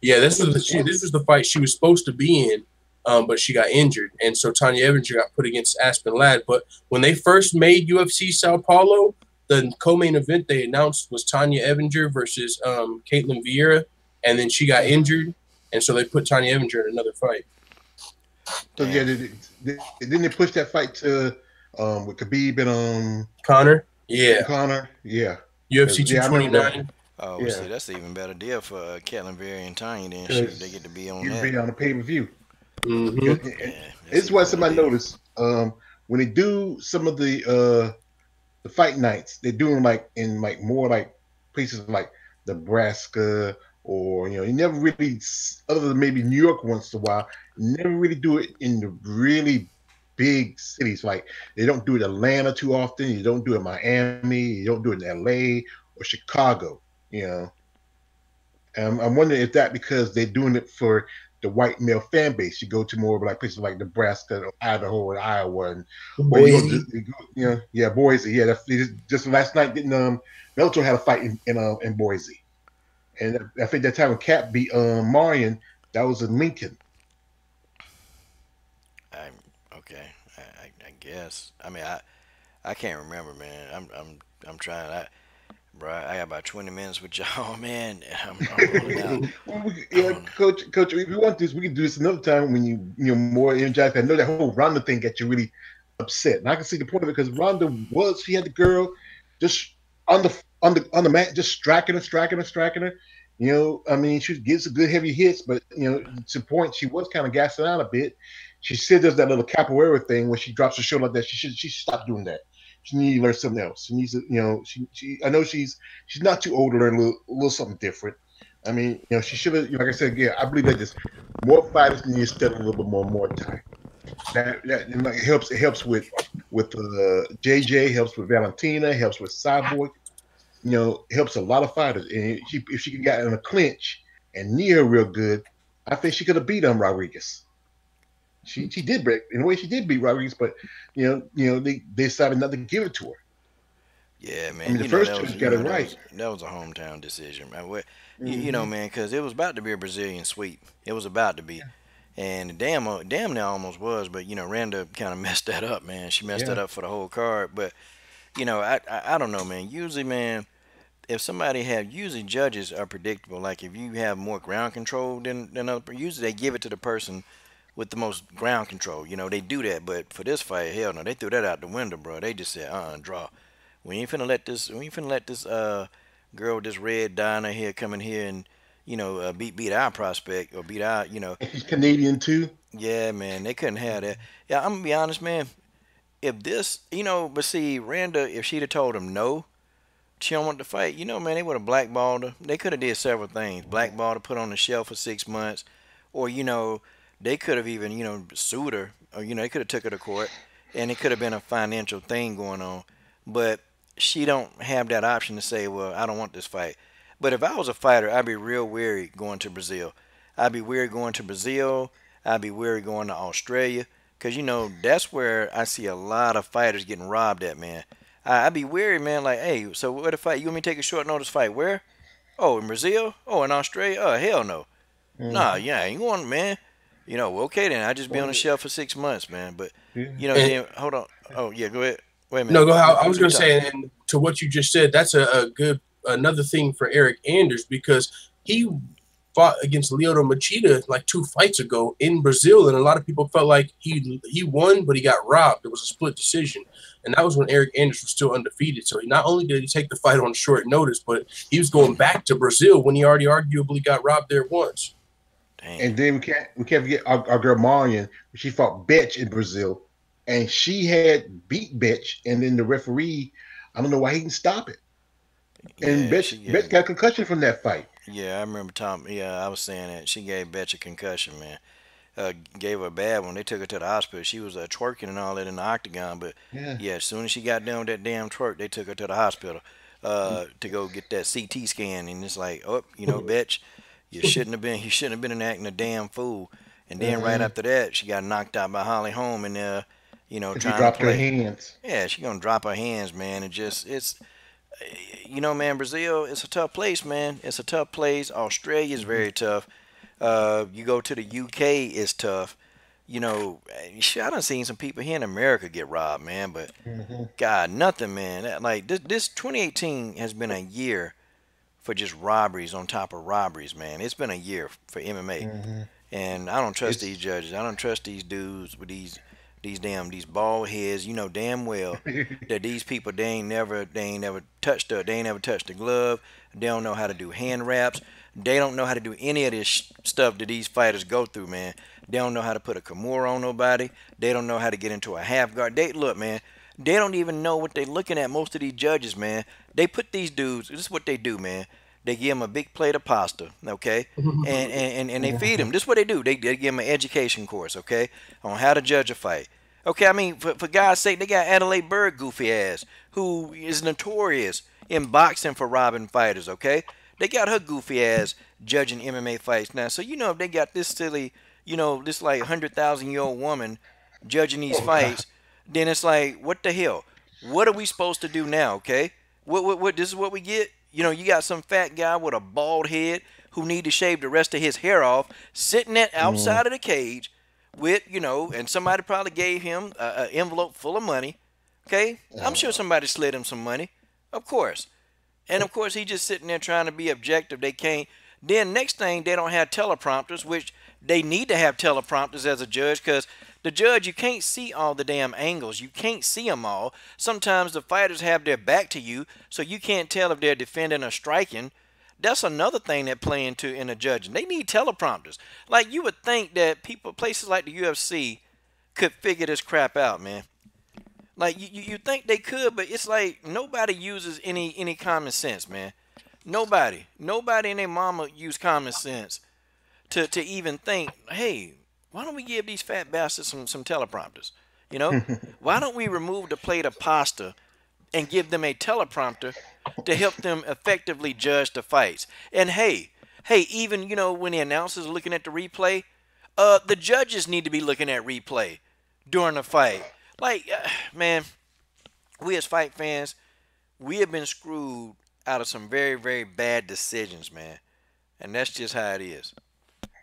Yeah, this was wasn't this was the fight she was supposed to be in, but she got injured, and so Tanya Ebinger got put against Aspen Ladd. But when they first made UFC Sao Paulo, the co-main event they announced was Tanya Ebinger versus Caitlin Vieira, and then she got injured, and so they put Tanya Ebinger in another fight. so yeah. Damn. Didn't they push that fight to with Khabib and Connor, yeah, Connor? Yeah. UFC Yeah, I remember that. 229. Oh, well, Yeah, see, that's an even better deal for Caitlin Vera and Tanya. Then shoot, they get to because be on you'd that. be on the pay per view. Mm-hmm. Yeah, that's It's even what better somebody deal. noticed. When they do some of the fight nights, they do them like in like more like places like Nebraska or you never really other than maybe New York once in a while. You never really do it in the really big cities. Like they don't do it in Atlanta too often. You don't do it in Miami. You don't do it in LA or Chicago. You know, and I'm wondering if that because they're doing it for the white male fan base. You go to more of like places like Nebraska or Idaho or Iowa, or you go Boise. to yeah, Boise. Yeah, just last night. Getting Bellator had a fight in Boise, and I think that time when Cap beat Marion, that was in Lincoln. I'm okay. I guess. I mean, I can't remember, man. I'm trying. Bro, I got about 20 minutes with y'all, man. I'm rolling out. Well, I'm yeah, rolling. coach, if you want this, we can do this another time when you're more energized. I know that whole Ronda thing got you really upset, and I can see the point of it because Ronda she had the girl just on the mat, just striking her. I mean, she gets a good heavy hits, but to the point she was kind of gassing out a bit. She said there's that little capoeira thing where she drops her shoulder like that. She should stop doing that. She needs to learn something else. She needs to, she I know she's not too old to learn a little something different. I mean, she should have, like I said, yeah, I believe that just more fighters need to study a little bit more time. That like, it helps with JJ, helps with Valentina, helps with Cyborg. Helps a lot of fighters. And if she could get in a clinch and knee her real good, I think she could have beat Rodriguez. She did break in a way she did beat Rodriguez, but they decided not to give it to her. Yeah, I mean, man. the first two got it right. That was a hometown decision, man. Hmm. Man, because it was about to be a Brazilian sweep. It was about to be, and damn, near almost was. But Randa kind of messed that up, man. She messed that Yeah. up for the whole card. But I don't know, man. Usually, man, if somebody have usually judges are predictable. Like if you have more ground control than other, usually they give it to the person with the most ground control. They do that. But for this fight, hell no, they threw that out the window, bro. They just said, draw. We ain't finna let this. We ain't finna let this girl with this red dye in her hair come in here and beat our prospect or beat our. And she's Canadian too. Yeah, man, they couldn't have that. Yeah, I'm gonna be honest, man. If this, but see, Randa, if she'd have told him no, she don't want to fight. Man, they would have blackballed her. They could have did several things. Blackballed her, put her on the shelf for 6 months, or they could have even sued her, or they could have took her to court, and it could have been a financial thing going on. But she don't have that option to say, well, I don't want this fight. But if I was a fighter, I'd be real wary going to Brazil. I'd be wary going to Brazil. I'd be wary going to Australia. Because, that's where I see a lot of fighters getting robbed at, man. I'd be wary, man. Like, hey, so what the fight? You want me to take a short notice fight? Where? Oh, in Brazil? Oh, in Australia? Oh, hell no. Nah, Hmm. yeah, you want, man. Okay then. I just be on the Well, shelf for 6 months, man. But yeah. And then hold on. Oh yeah, go ahead. Wait a no, minute. go ahead. I was You going to talk. say, and to what you just said, that's a good another thing for Eric Anders because he fought against Lyoto Machida like 2 fights ago in Brazil, and a lot of people felt like he won, but he got robbed. It was a split decision, and that was when Eric Anders was still undefeated. So he not only did he take the fight on short notice, but he was going back to Brazil when he already arguably got robbed there once. Damn. And then we can't forget our girl Marion. She fought Betch in Brazil, and she had beat Betch, and then the referee, I don't know why he didn't stop it. And Yeah, she Betch gave. got a concussion from that fight. Yeah, I remember Tom. Yeah, I was saying that she gave Betch a concussion, man. Gave her a bad one. They took her to the hospital. She was twerking and all that in the octagon, but Yeah. yeah, as soon as she got done with that damn twerk, they took her to the hospital to go get that CT scan. And it's like, oh, Betch, you shouldn't have been acting a damn fool. And then right Uh, after that, she got knocked out by Holly Holm and because he trying to dropped her play. hands. Yeah, she gonna drop her hands, man. It's man, Brazil, it's a tough place, man. It's a tough place. Australia is Mhm. very tough. You go to the UK, it's tough. Shit, I done seen some people here in America get robbed, man. But Mhm. God, nothing, man. Like this 2018 has been a year for just robberies on top of robberies, man. It's been a year for MMA, Mhm. and I don't trust these It's judges. I don't trust these dudes with these bald heads. You know damn well that these people they ain't never touched the glove. They don't know how to do hand wraps. They don't know how to do any of this stuff that these fighters go through, man. They don't know how to put a Kimura on nobody. They don't know how to get into a half guard. They look, man. They don't even know what they're looking at. Most of these judges, man. They put these dudes. This is what they do, man. They give them a big plate of pasta, okay, and they feed them. This is what they do. They give them an education course, okay, on how to judge a fight. Okay, I mean, for God's sake, they got Adelaide Berg, goofy ass, who is notorious in boxing for robbing fighters, okay? They got her goofy ass judging MMA fights now. So, if they got this silly, this like 100,000-year-old woman judging these oh god. fights, then it's like, what the hell? What are we supposed to do now, okay? This is what we get? You got some fat guy with a bald head who need to shave the rest of his hair off, sitting at Mm. outside of the cage, with and somebody probably gave him an envelope full of money. Okay, I'm sure Uh, somebody slid him some money, of course. And of course, he just sitting there trying to be objective. They can't. Then next thing, they don't have teleprompters, which they need to have teleprompters as a judge, because the judge, you can't see all the damn angles. You can't see them all. Sometimes the fighters have their back to you, so you can't tell if they're defending or striking. That's another thing that play into in the judging. They need teleprompters. Like, you would think that places like the UFC could figure this crap out, man. Like, you think they could, but it's like nobody uses any common sense, man. Nobody and their mama use common sense to even think, hey, why don't we give these fat bastards some teleprompters? You know, why don't we remove the plate of pasta and give them a teleprompter to help them effectively judge the fights? And even when the announcers are looking at the replay, the judges need to be looking at replay during the fight. Like, man, we as fight fans, we have been screwed out of some very, very bad decisions, man. And that's just how it is.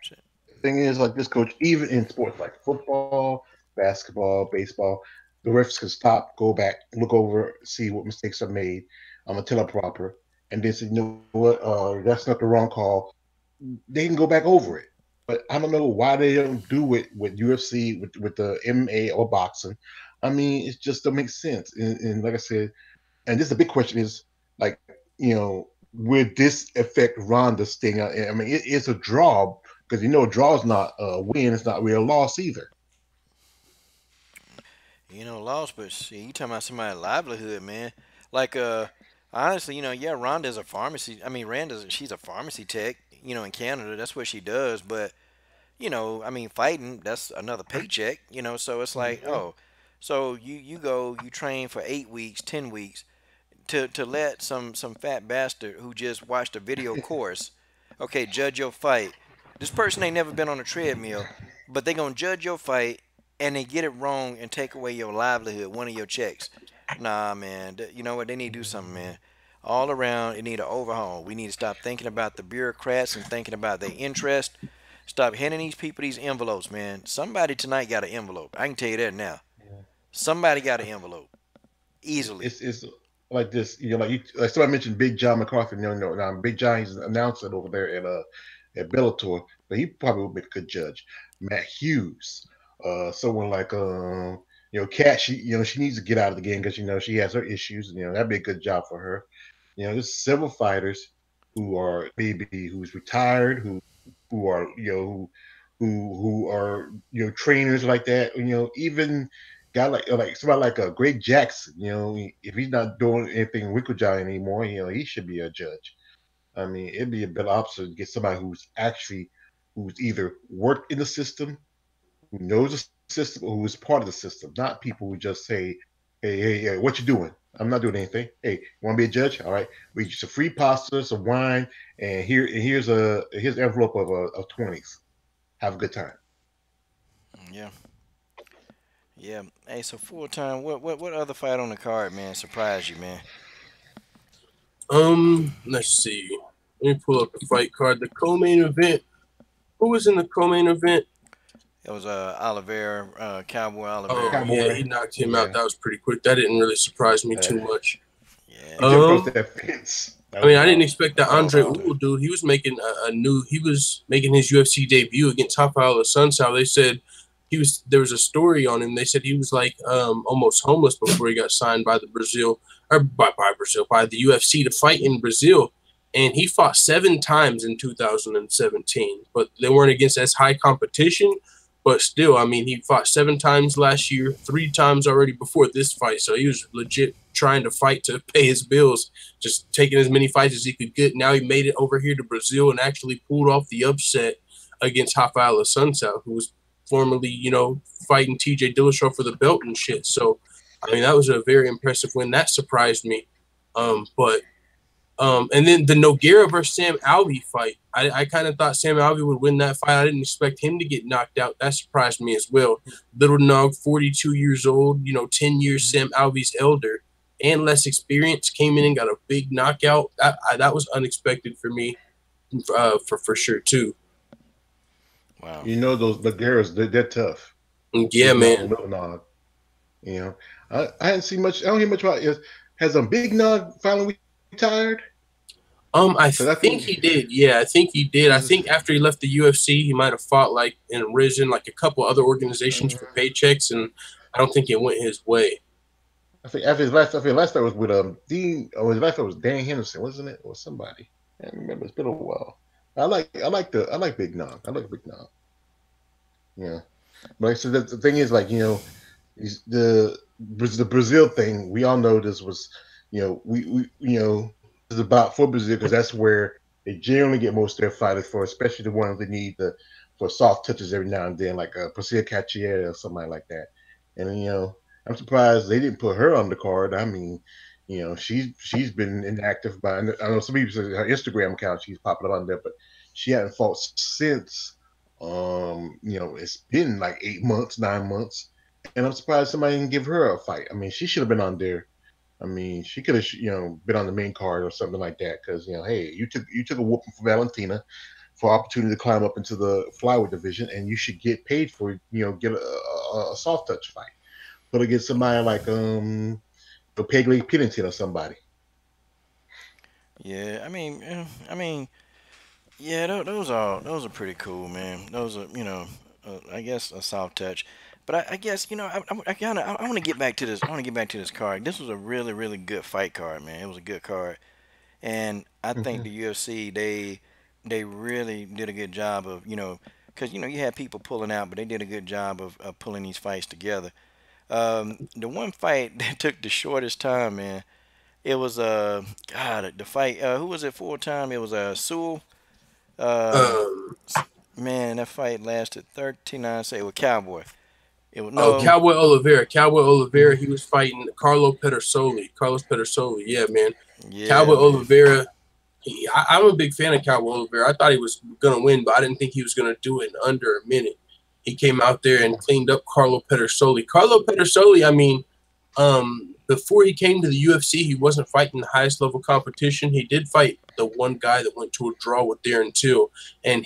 Shit. Thing is, like this coach, even in sports like football, basketball, baseball, the refs can stop, go back, look over, see what mistakes are made on a teleprompter, and then say, you know what, that's not the wrong call. They can go back over it. But I don't know why they don't do it with UFC, with the MMA or boxing. I mean, it just don't make sense. And like I said, and this is a big question is like, would this affect Ronda's thing? I mean, it's a draw because a draw is not a win, it's not real loss either. Lost, but see, you talking about somebody's livelihood, man. Like, honestly, yeah, Rhonda's a pharmacy. I mean, she's a pharmacy tech, in Canada. That's what she does. But, I mean, fighting, that's another paycheck, so it's like, Mhm. oh, so you train for 8 weeks, 10 weeks to let some fat bastard who just watched a video course, okay, judge your fight. This person ain't never been on a treadmill, but they gonna judge your fight and they get it wrong and take away your livelihood, one of your checks. Nah, man. You know what? They need to do something, man. All around, it need an overhaul. We need to stop thinking about the bureaucrats and thinking about their interest. Stop handing these people these envelopes, man. Somebody tonight got an envelope. I can tell you that now. Yeah. Somebody got an envelope easily. It's like this, like somebody mentioned Big John McCarthy. Now Big John, he's an announcer over there at Bellator, but he probably would be a good judge. Matt Hughes, someone like Kat, she needs to get out of the game because she has her issues. That'd be a good job for her. There's several fighters who are maybe who's retired, who are who are trainers like that. Even guy like somebody like a Greg Jackson. If he's not doing anything with John anymore, he should be a judge. I mean, it'd be a better option to get somebody who's either worked in the system, who knows the system, or who is part of the system, not people who just say, hey, what you doing? I'm not doing anything. Hey, you want to be a judge? All right, we get some free pasta, some wine, and here's an envelope of 20s. Have a good time. Yeah. Yeah. Hey, so full time. What other fight on the card, man, surprised you, man? Let's see. Let me pull up the fight card. The co-main event. Who was in the co-main event? It was Oliveira, Cowboy Oh, Oliveira. yeah, he knocked him out. That was pretty quick. That didn't really surprise me too much. Yeah. He jumped across that fence. I mean, I didn't expect that Andre Uhl dude. He was making he was making his UFC debut against Rafael Santos. They said there was a story on him. They said he was like almost homeless before he got signed by the by the UFC to fight in Brazil. And he fought 7 times in 2017, but they weren't against as high competition. But still, I mean, he fought 7 times last year, 3 times already before this fight. So he was legit trying to fight to pay his bills, just taking as many fights as he could get. Now he made it over here to Brazil and actually pulled off the upset against Rafael Santos, who was formerly, fighting TJ Dillashaw for the belt and shit. So, I mean, that was a very impressive win. That surprised me. And then the Nogueira versus Sam Alvey fight, I kind of thought Sam Alvey would win that fight. I didn't expect him to get knocked out. That surprised me as well. Little Nog, 42 years old, 10 years Sam Alvey's elder and less experience, came in and got a big knockout. That was unexpected for me, for sure too. Wow. Those Nogueiras, they're tough. Yeah, man. Little Nog. I didn't see much. I don't hear much about it. Has a Big Nog finally retired? I think he did. Yeah, I think he did. I think after he left the UFC, he might have fought like in Risen, like a couple other organizations for paychecks, and I don't think it went his way. I think after his last fight was with Dean, or his last fight was Dan Henderson, wasn't it, or somebody? I don't remember. It's been a while. I like Big Nog. I like Big Nog. Yeah, but so the thing is, like the Brazil thing. We all know this was, is about for Brazil because that's where they generally get most of their fighters for, especially the ones that need for soft touches every now and then, like Priscilla Cachiera or somebody like that. And I'm surprised they didn't put her on the card. I mean, she's been inactive I know some people say her Instagram account she's popular on there, but she hadn't fought since. It's been like 8 months, 9 months, and I'm surprised somebody didn't give her a fight. I mean, she should have been on there. I mean, she could have, been on the main card or something like that. Because hey, you took a whooping for Valentina for opportunity to climb up into the flyweight division, and you should get paid for get a soft touch fight, but against somebody like Peggy Pennington or somebody. Yeah, I mean, yeah, those are pretty cool, man. Those are, I guess a soft touch. But I guess I want to get back to this. I want to get back to this card. This was a really, really good fight card, man. It was a good card, and I think the UFC they really did a good job of because you had people pulling out, but they did a good job of pulling these fights together. The one fight that took the shortest time, man, it was the fight. Who was it full time? It was Sewell. Man, that fight lasted 39 seconds. It was Cowboy. Cowboy Oliveira. Cowboy Oliveira. He was fighting Carlos Pedersoli. Yeah, man. Yeah, Cowboy Oliveira. I'm a big fan of Cowboy Oliveira. I thought he was gonna win, but I didn't think he was gonna do it in under a minute. He came out there and cleaned up Carlos Pedersoli. Carlos Pedersoli. I mean, before he came to the UFC, he wasn't fighting the highest level competition. He did fight the one guy that went to a draw with Darren Till, and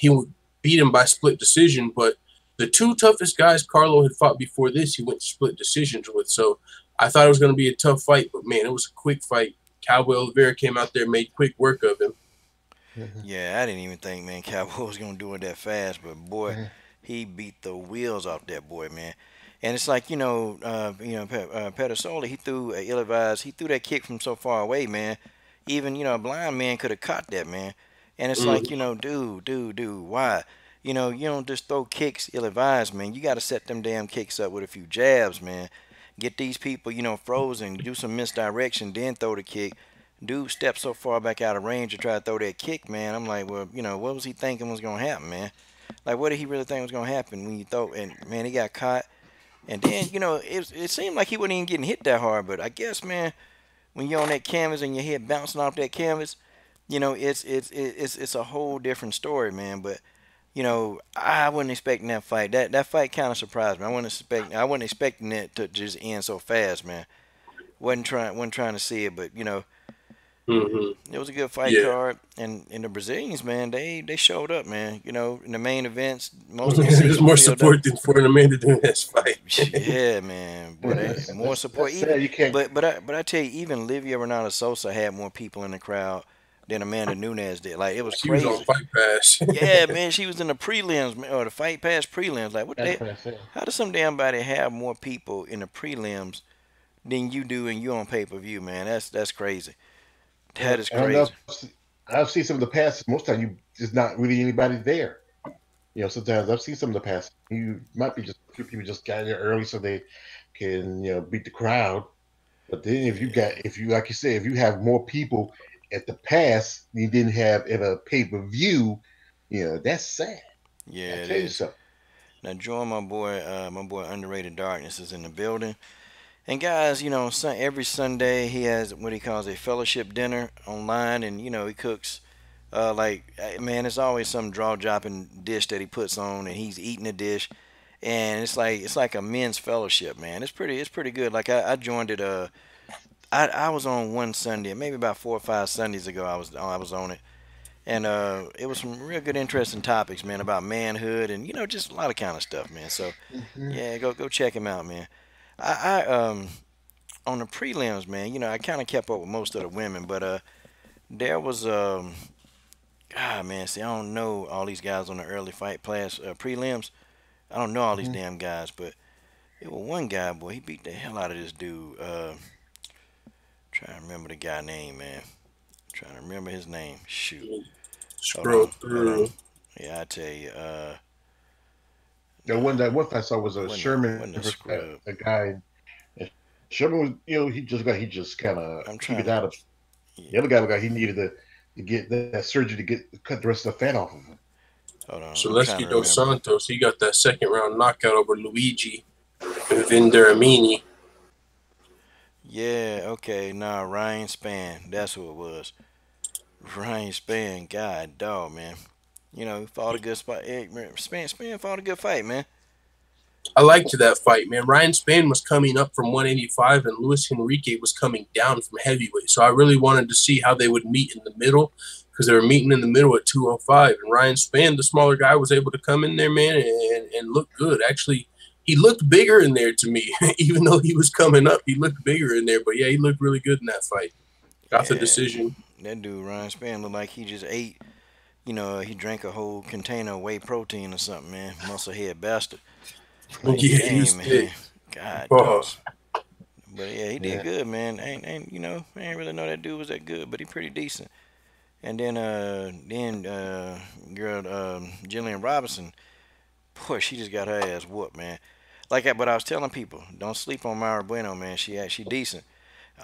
beat him by split decision. But the two toughest guys Carlo had fought before this, he went to split decisions with. So I thought it was going to be a tough fight, but man, it was a quick fight. Cowboy Oliveira came out there, made quick work of him. Yeah, I didn't even think, man, Cowboy was gonna do it that fast, but boy, he beat the wheels off that boy, man. And it's like Pedersoli, he threw a ill-advised, he threw that kick from so far away, man. Even a blind man could have caught that, man. And it's like, dude, why? You don't just throw kicks ill-advised, man. You got to set them damn kicks up with a few jabs, man. Get these people, frozen, do some misdirection, then throw the kick. Dude stepped so far back out of range to try to throw that kick, man. I'm like, well, what was he thinking was going to happen, man? Like, what did he really think was going to happen when you throw? And, man, he got caught. And then, it seemed like he wasn't even getting hit that hard. But I guess, man, when you're on that canvas and your head bouncing off that canvas, it's a whole different story, man. But, I wasn't expecting that fight. That fight kind of surprised me. I wasn't expecting it to just end so fast, man. Wasn't trying to see it, but, it was a good fight card, and the Brazilians, man, they showed up, man. In the main events, most of the There's more support than for an Amanda Nunes fight. Yeah, man, boy, more support. But I tell you, even Livia Renata Sosa had more people in the crowd than Amanda Nunes did. Like, it was crazy. She was on Fight Pass. Yeah, man, she was in the prelims, man, or the Fight Pass prelims. Like, what the? How does some damn body have more people in the prelims than you do and you on pay-per-view, man? That's crazy. That is crazy. I've seen some of the passes. Most of the time, there's not really anybody there. Sometimes I've seen some of the passes. You might be just people just got there early so they can beat the crowd. But then if you like you said, if you have more people at the pass than you didn't have at a pay-per-view, that's sad. Yeah, it is. Now, join my boy Underrated Darkness is in the building. And guys, every Sunday he has what he calls a fellowship dinner online, and he cooks man, it's always some jaw-dropping dish that he puts on, and he's eating the dish, and it's like a men's fellowship, man. It's pretty good. Like I joined it. I was on one Sunday, maybe about 4 or 5 Sundays ago. I was on it, and it was some real good, interesting topics, man, about manhood and just a lot of kind of stuff, man. So yeah, go check him out, man. I on the prelims, man, I kind of kept up with most of the women, but there was man, see, I don't know all these guys on the early fight class prelims. I don't know all these damn guys, but it was one guy, boy, he beat the hell out of this dude. Trying to remember the guy name, man. Trying to remember his name. Shoot. Scroll through. Yeah, I tell you. The one I saw was a Sherman, a guy. Sherman was, he just kind of keep it out of. The other guy, he needed to get that surgery to cut the rest of the fat off of him. Hold on. Zaleski dos Santos, he got that second round knockout over Luigi Venderamini. Yeah, okay. Nah, Ryan Spann. That's who it was. Ryan Spann, God dog, man. He fought a good spot. Spann fought a good fight, man. I liked that fight, man. Ryan Spann was coming up from 185, and Luis Henrique was coming down from heavyweight. So I really wanted to see how they would meet in the middle, because they were meeting in the middle at 205. And Ryan Spann, the smaller guy, was able to come in there, man, and look good. Actually, he looked bigger in there to me. Even though he was coming up, he looked bigger in there. But, yeah, he looked really good in that fight. Got the decision. That dude, Ryan Spann, looked like he just ate. He drank a whole container of whay protein or something, man. Musclehead bastard. Like, yeah, dang, man. God, dog. But yeah, he did good, man. I ain't really know that dude was that good, but he pretty decent. And then girl Jillian Robinson, boy, she just got her ass whooped, man. But I was telling people, don't sleep on Myra Bueno, man. She decent.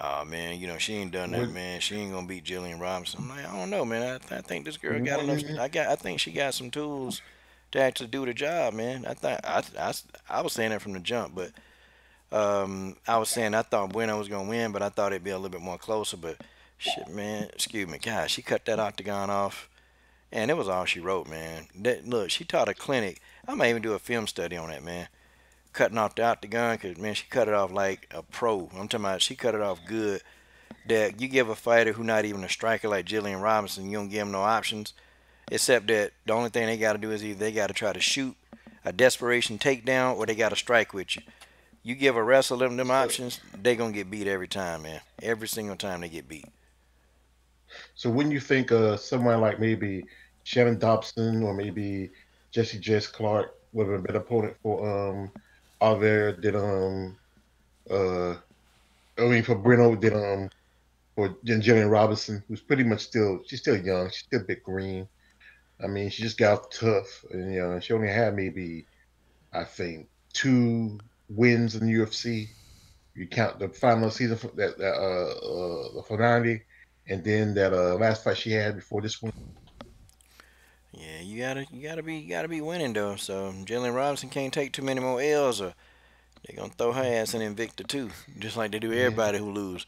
Oh man, she ain't done that, man. She ain't gonna beat Jillian Robinson. I'm like, I don't know, man. I think this girl got enough. I think she got some tools to actually do the job, man. I was saying that from the jump, but I was saying I thought Bueno was gonna win, but I thought it'd be a little bit more closer. But shit, man, excuse me, God, she cut that octagon off, and it was all she wrote, man. Look, she taught a clinic. I might even do a film study on that, man. Cutting off the octagon, because, man, she cut it off like a pro. I'm talking about she cut it off good. That you give a fighter who not even a striker like Jillian Robinson, you don't give him no options, except that the only thing they got to do is either they got to try to shoot a desperation takedown or they got to strike with you. You give a wrestler them options, they gonna get beat every time, man. Every single time they get beat. So when you think someone like maybe Shannon Dobson or maybe Jesse Jess Clark would have been an opponent for Oliver did for Breno did for Jillian Robinson, who's pretty much she's still young, she's still a bit green. I mean, she just got off tough, and she only had maybe I think 2 wins in the UFC. You count the final season for the finale, and then that last fight she had before this one. Yeah, you gotta be winning though. So Jalen Robinson can't take too many more L's, or they're gonna throw her ass in Invicta too, just like they do everybody who lose.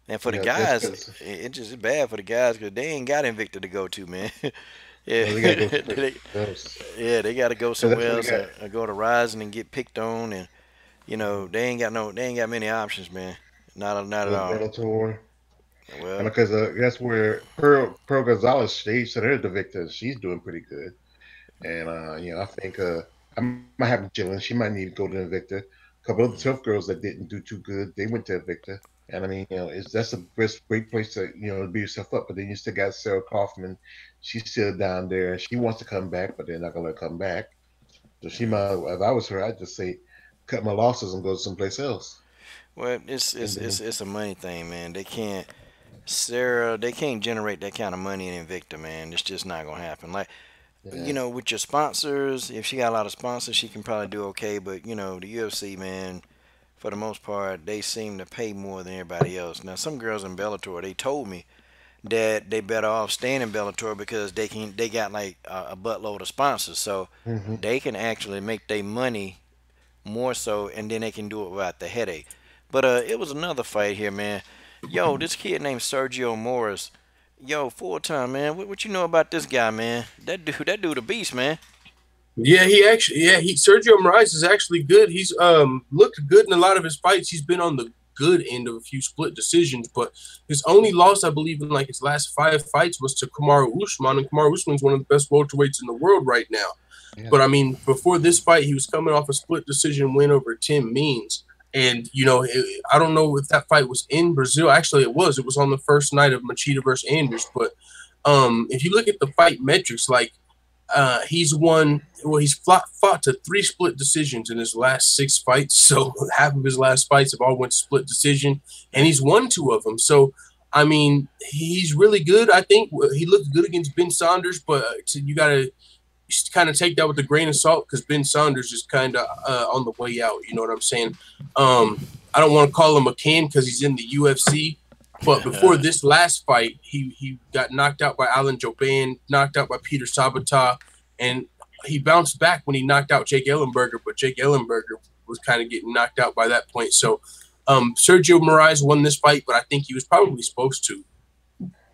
And for the guys, it's just bad for the guys because they ain't got Invicta to go to, man. Yeah, they gotta go somewhere else or go to Rising and get picked on, and they ain't got many options, man. Not at all. Bellator. Well, and because that's where Pearl Gonzalez staged her to Victor. She's doing pretty good, and I think I might have Jillian. She might need to go to Invicta. A couple of the tough girls that didn't do too good, they went to Invicta. And I mean, that's the great place to beat yourself up. But then you still got Sarah Kaufman. She's still down there. She wants to come back, but they're not gonna let her come back. So she might. If I was her, I'd just say cut my losses and go someplace else. Well, it's a money thing, man. They can't generate that kind of money in Invicta, man. It's just not gonna happen. Like, with your sponsors, if she got a lot of sponsors, she can probably do okay. But the UFC, man, for the most part, they seem to pay more than everybody else. Now, some girls in Bellator, they told me that they better off staying in Bellator because they got like a buttload of sponsors, so they can actually make their money more so, and then they can do it without the headache. But it was another fight here, man. Yo, this kid named Sergio Morris. Yo, full time, man. What you know about this guy, man? That dude a beast, man. Yeah, Sergio Moraes is actually good. He's looked good in a lot of his fights. He's been on the good end of a few split decisions, but his only loss, I believe, in like his last 5 fights was to Kamaru Usman, and Kamaru Usman's one of the best welterweights in the world right now. Yeah. But I mean, before this fight, he was coming off a split decision win over Tim Means. And, I don't know if that fight was in Brazil. Actually, it was. It was on the first night of Machida versus Anders. But if you look at the fight metrics, like he's fought to 3 split decisions in his last 6 fights. So half of his last fights have all went split decision, and he's won 2 of them. So, I mean, he's really good. I think he looked good against Ben Saunders, but you got to kind of take that with a grain of salt because Ben Saunders is kind of on the way out. You know what I'm saying? I don't want to call him a can because he's in the UFC. But before this last fight, he got knocked out by Alan Jouban, knocked out by Peter Sabata, and he bounced back when he knocked out Jake Ellenberger, but Jake Ellenberger was kind of getting knocked out by that point. So Sergio Moraes won this fight, but I think he was probably supposed to.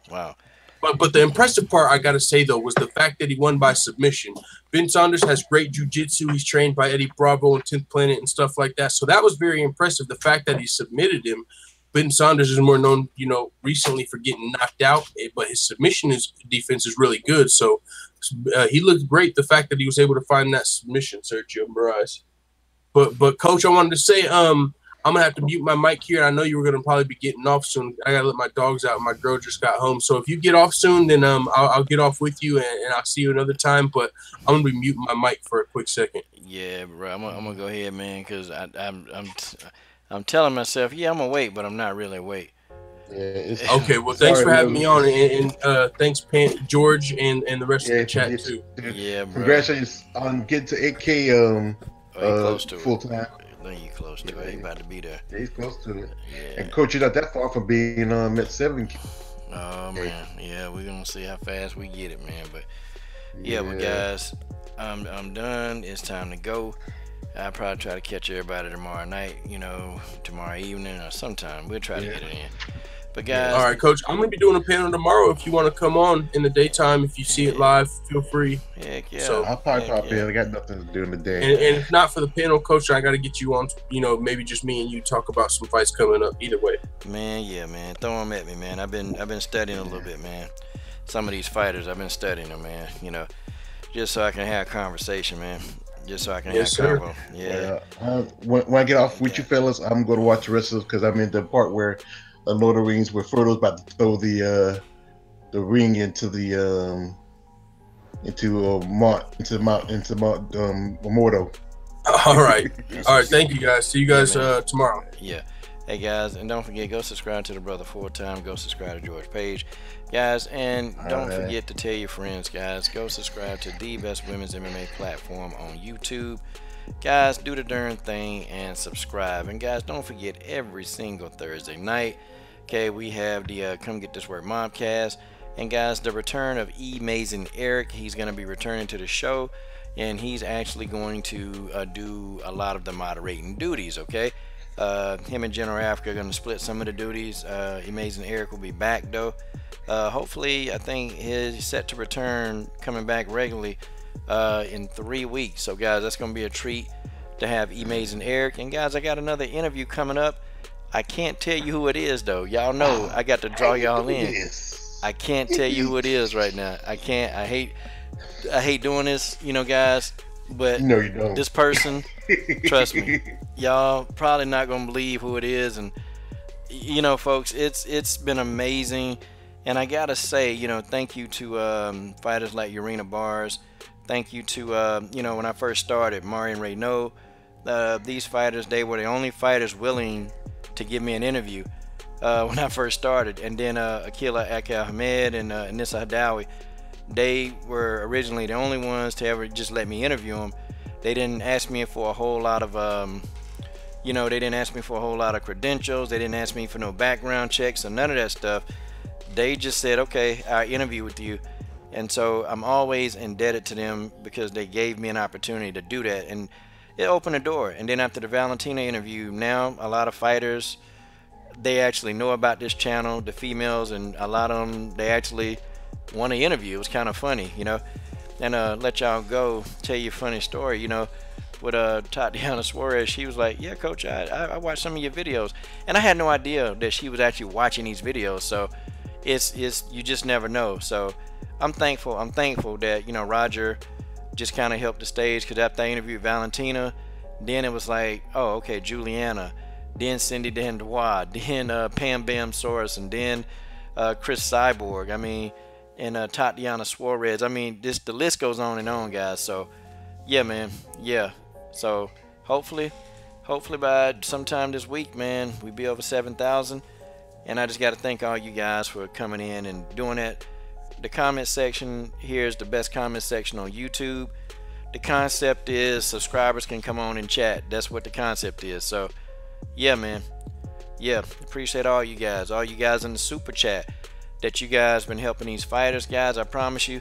Wow. But the impressive part, I got to say, though, was the fact that he won by submission. Ben Saunders has great jiu-jitsu. He's trained by Eddie Bravo and 10th Planet and stuff like that. So that was very impressive, the fact that he submitted him. Ben Saunders is more known, recently for getting knocked out, but his submission defense is really good. So he looked great, the fact that he was able to find that submission, Sergio Moraes. But Coach, I wanted to say I'm going to have to mute my mic here. I know you were going to probably be getting off soon. I got to let my dogs out. My girl just got home. So if you get off soon, then I'll get off with you, and I'll see you another time. But I'm going to be muting my mic for a quick second. Yeah, bro. I'm going to go ahead, man, because I'm telling myself, I'm awake, but I'm not really awake. Yeah, okay, well, thanks for having me on, and thanks, George, and the rest of the chat, too. Yeah, bro. Congratulations on getting to 8K close to full time. You close to it. He about to be there. Yeah, he's close to it. Yeah. And Coach, you're not that far from being at 7K. Oh, man. Yeah, we're going to see how fast we get it, man. But, but guys, I'm done. It's time to go. I'll probably try to catch everybody tomorrow night, tomorrow evening or sometime. We'll try to get it in. But guys, all right, Coach, I'm gonna be doing a panel tomorrow. If you want to come on in the daytime, if you see it live, feel free. Heck yeah. So I'll probably pop in. I got nothing to do in the day. And if not for the panel, Coach, I got to get you on. Maybe just me and you talk about some fights coming up. Either way. Man, yeah, man. Throw them at me, man. I've been studying a little bit, man. some of these fighters. I've been studying them, man. You know, just so I can have a conversation, man. Just so I can Yes, have sir. convo. Yeah. When I get off with you fellas, I'm going to watch the rest of this because I'm in the part where Lord of the Rings, where Frodo's about to throw the ring into the Mordo. All right. All right. Thank you guys. See you guys tomorrow. Yeah. Hey guys, and don't forget, go subscribe to the brother full-time. Go subscribe to George Page, guys, and don't forget to tell your friends, guys. Go subscribe to the best women's MMA platform on YouTube, guys. Do the darn thing and subscribe. And guys, don't forget, every single Thursday night, okay, we have the Come Get This Work Mobcast. And guys, the return of Amazing Eric. He's going to be returning to the show, and he's actually going to do a lot of the moderating duties, okay? Him and General Africa are going to split some of the duties. Amazing Eric will be back, though. Hopefully, I think he's set to return, coming back regularly in 3 weeks. So, guys, that's going to be a treat to have Amazing Eric. And, guys, I got another interview coming up. I can't tell you who it is, though. Y'all know I got to draw y'all in. I can't tell you who it is right now. I can't. I hate doing this, you know, guys. But no, you don't. This person, trust me, y'all probably not gonna believe who it is. And you know, folks, it's been amazing. And I gotta say, you know, thank you to fighters like Urena Bars. Thank you to you know, when I first started, Marion Reynaud. These fighters, they were the only fighters willing to give me an interview when I first started. And then Akila Ahmed and Nissa Hadawi, they were originally the only ones to ever just let me interview them. They didn't ask me for a whole lot of you know, they didn't ask me for a whole lot of credentials. They didn't ask me for no background checks or none of that stuff. They just said, okay, I'll interview with you. And so I'm always indebted to them because they gave me an opportunity to do that, and it opened the door. And then after the Valentina interview, now a lot of fighters, they actually know about this channel, the females, and a lot of them, they actually want to interview. It was kind of funny, you know. And let y'all go tell you a funny story, you know, with Tatiana Suarez. She was like, yeah, coach, I watched some of your videos, and I had no idea that she was actually watching these videos. So it's you just never know. So I'm thankful that, you know, Roger just kind of helped the stage, because after I interviewed Valentina, then it was like, oh, okay, Juliana, then Cindy Dandois, then Pam Bam Soros, and then Chris Cyborg, I mean, and Tatiana Suarez. I mean, the list goes on and on, guys. So yeah, man, yeah. So hopefully by sometime this week, man, we'll be over 7,000. And I just got to thank all you guys for coming in and doing that. The comment section here is the best comment section on YouTube. The concept is subscribers can come on and chat. That's what the concept is. So yeah, man, yeah, appreciate all you guys in the super chat that you guys been helping these fighters, guys. I promise you,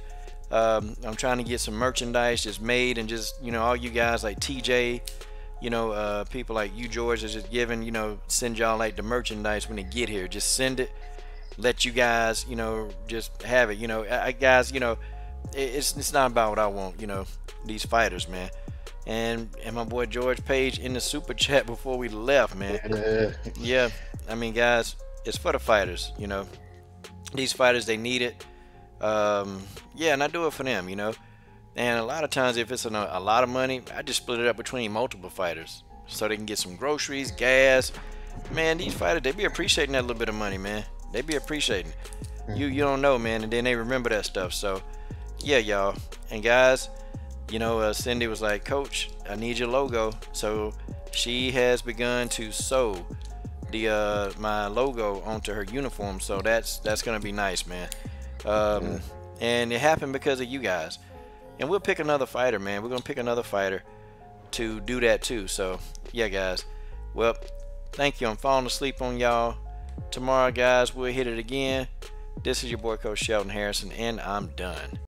I'm trying to get some merchandise just made, and just, you know, all you guys like TJ, you know, people like you, George, is just giving, you know, send y'all like the merchandise when they get here. Just send it, let you guys, you know, just have it. You know, guys, you know, it's not about what I want, you know, these fighters, man. And my boy George Page in the super chat before we left, man. Yeah, I mean, guys, it's for the fighters, you know. These fighters, they need it. Yeah, and I do it for them, you know. And a lot of times, if it's a lot of money, I just split it up between multiple fighters so they can get some groceries, gas. Man, these fighters, they be appreciating that little bit of money, man. They be appreciating it. You don't know, man, and then they remember that stuff. So yeah, y'all. And guys, you know, Cindy was like, Coach, I need your logo. So she has begun to sew the my logo onto her uniform. So that's gonna be nice, man. And it happened because of you guys. And we'll pick another fighter, man. We're gonna pick another fighter to do that too. So yeah, guys. Well, thank you. I'm falling asleep on y'all. Tomorrow, guys, we'll hit it again. This is your boy, Coach Sheldon Harrison, and I'm done.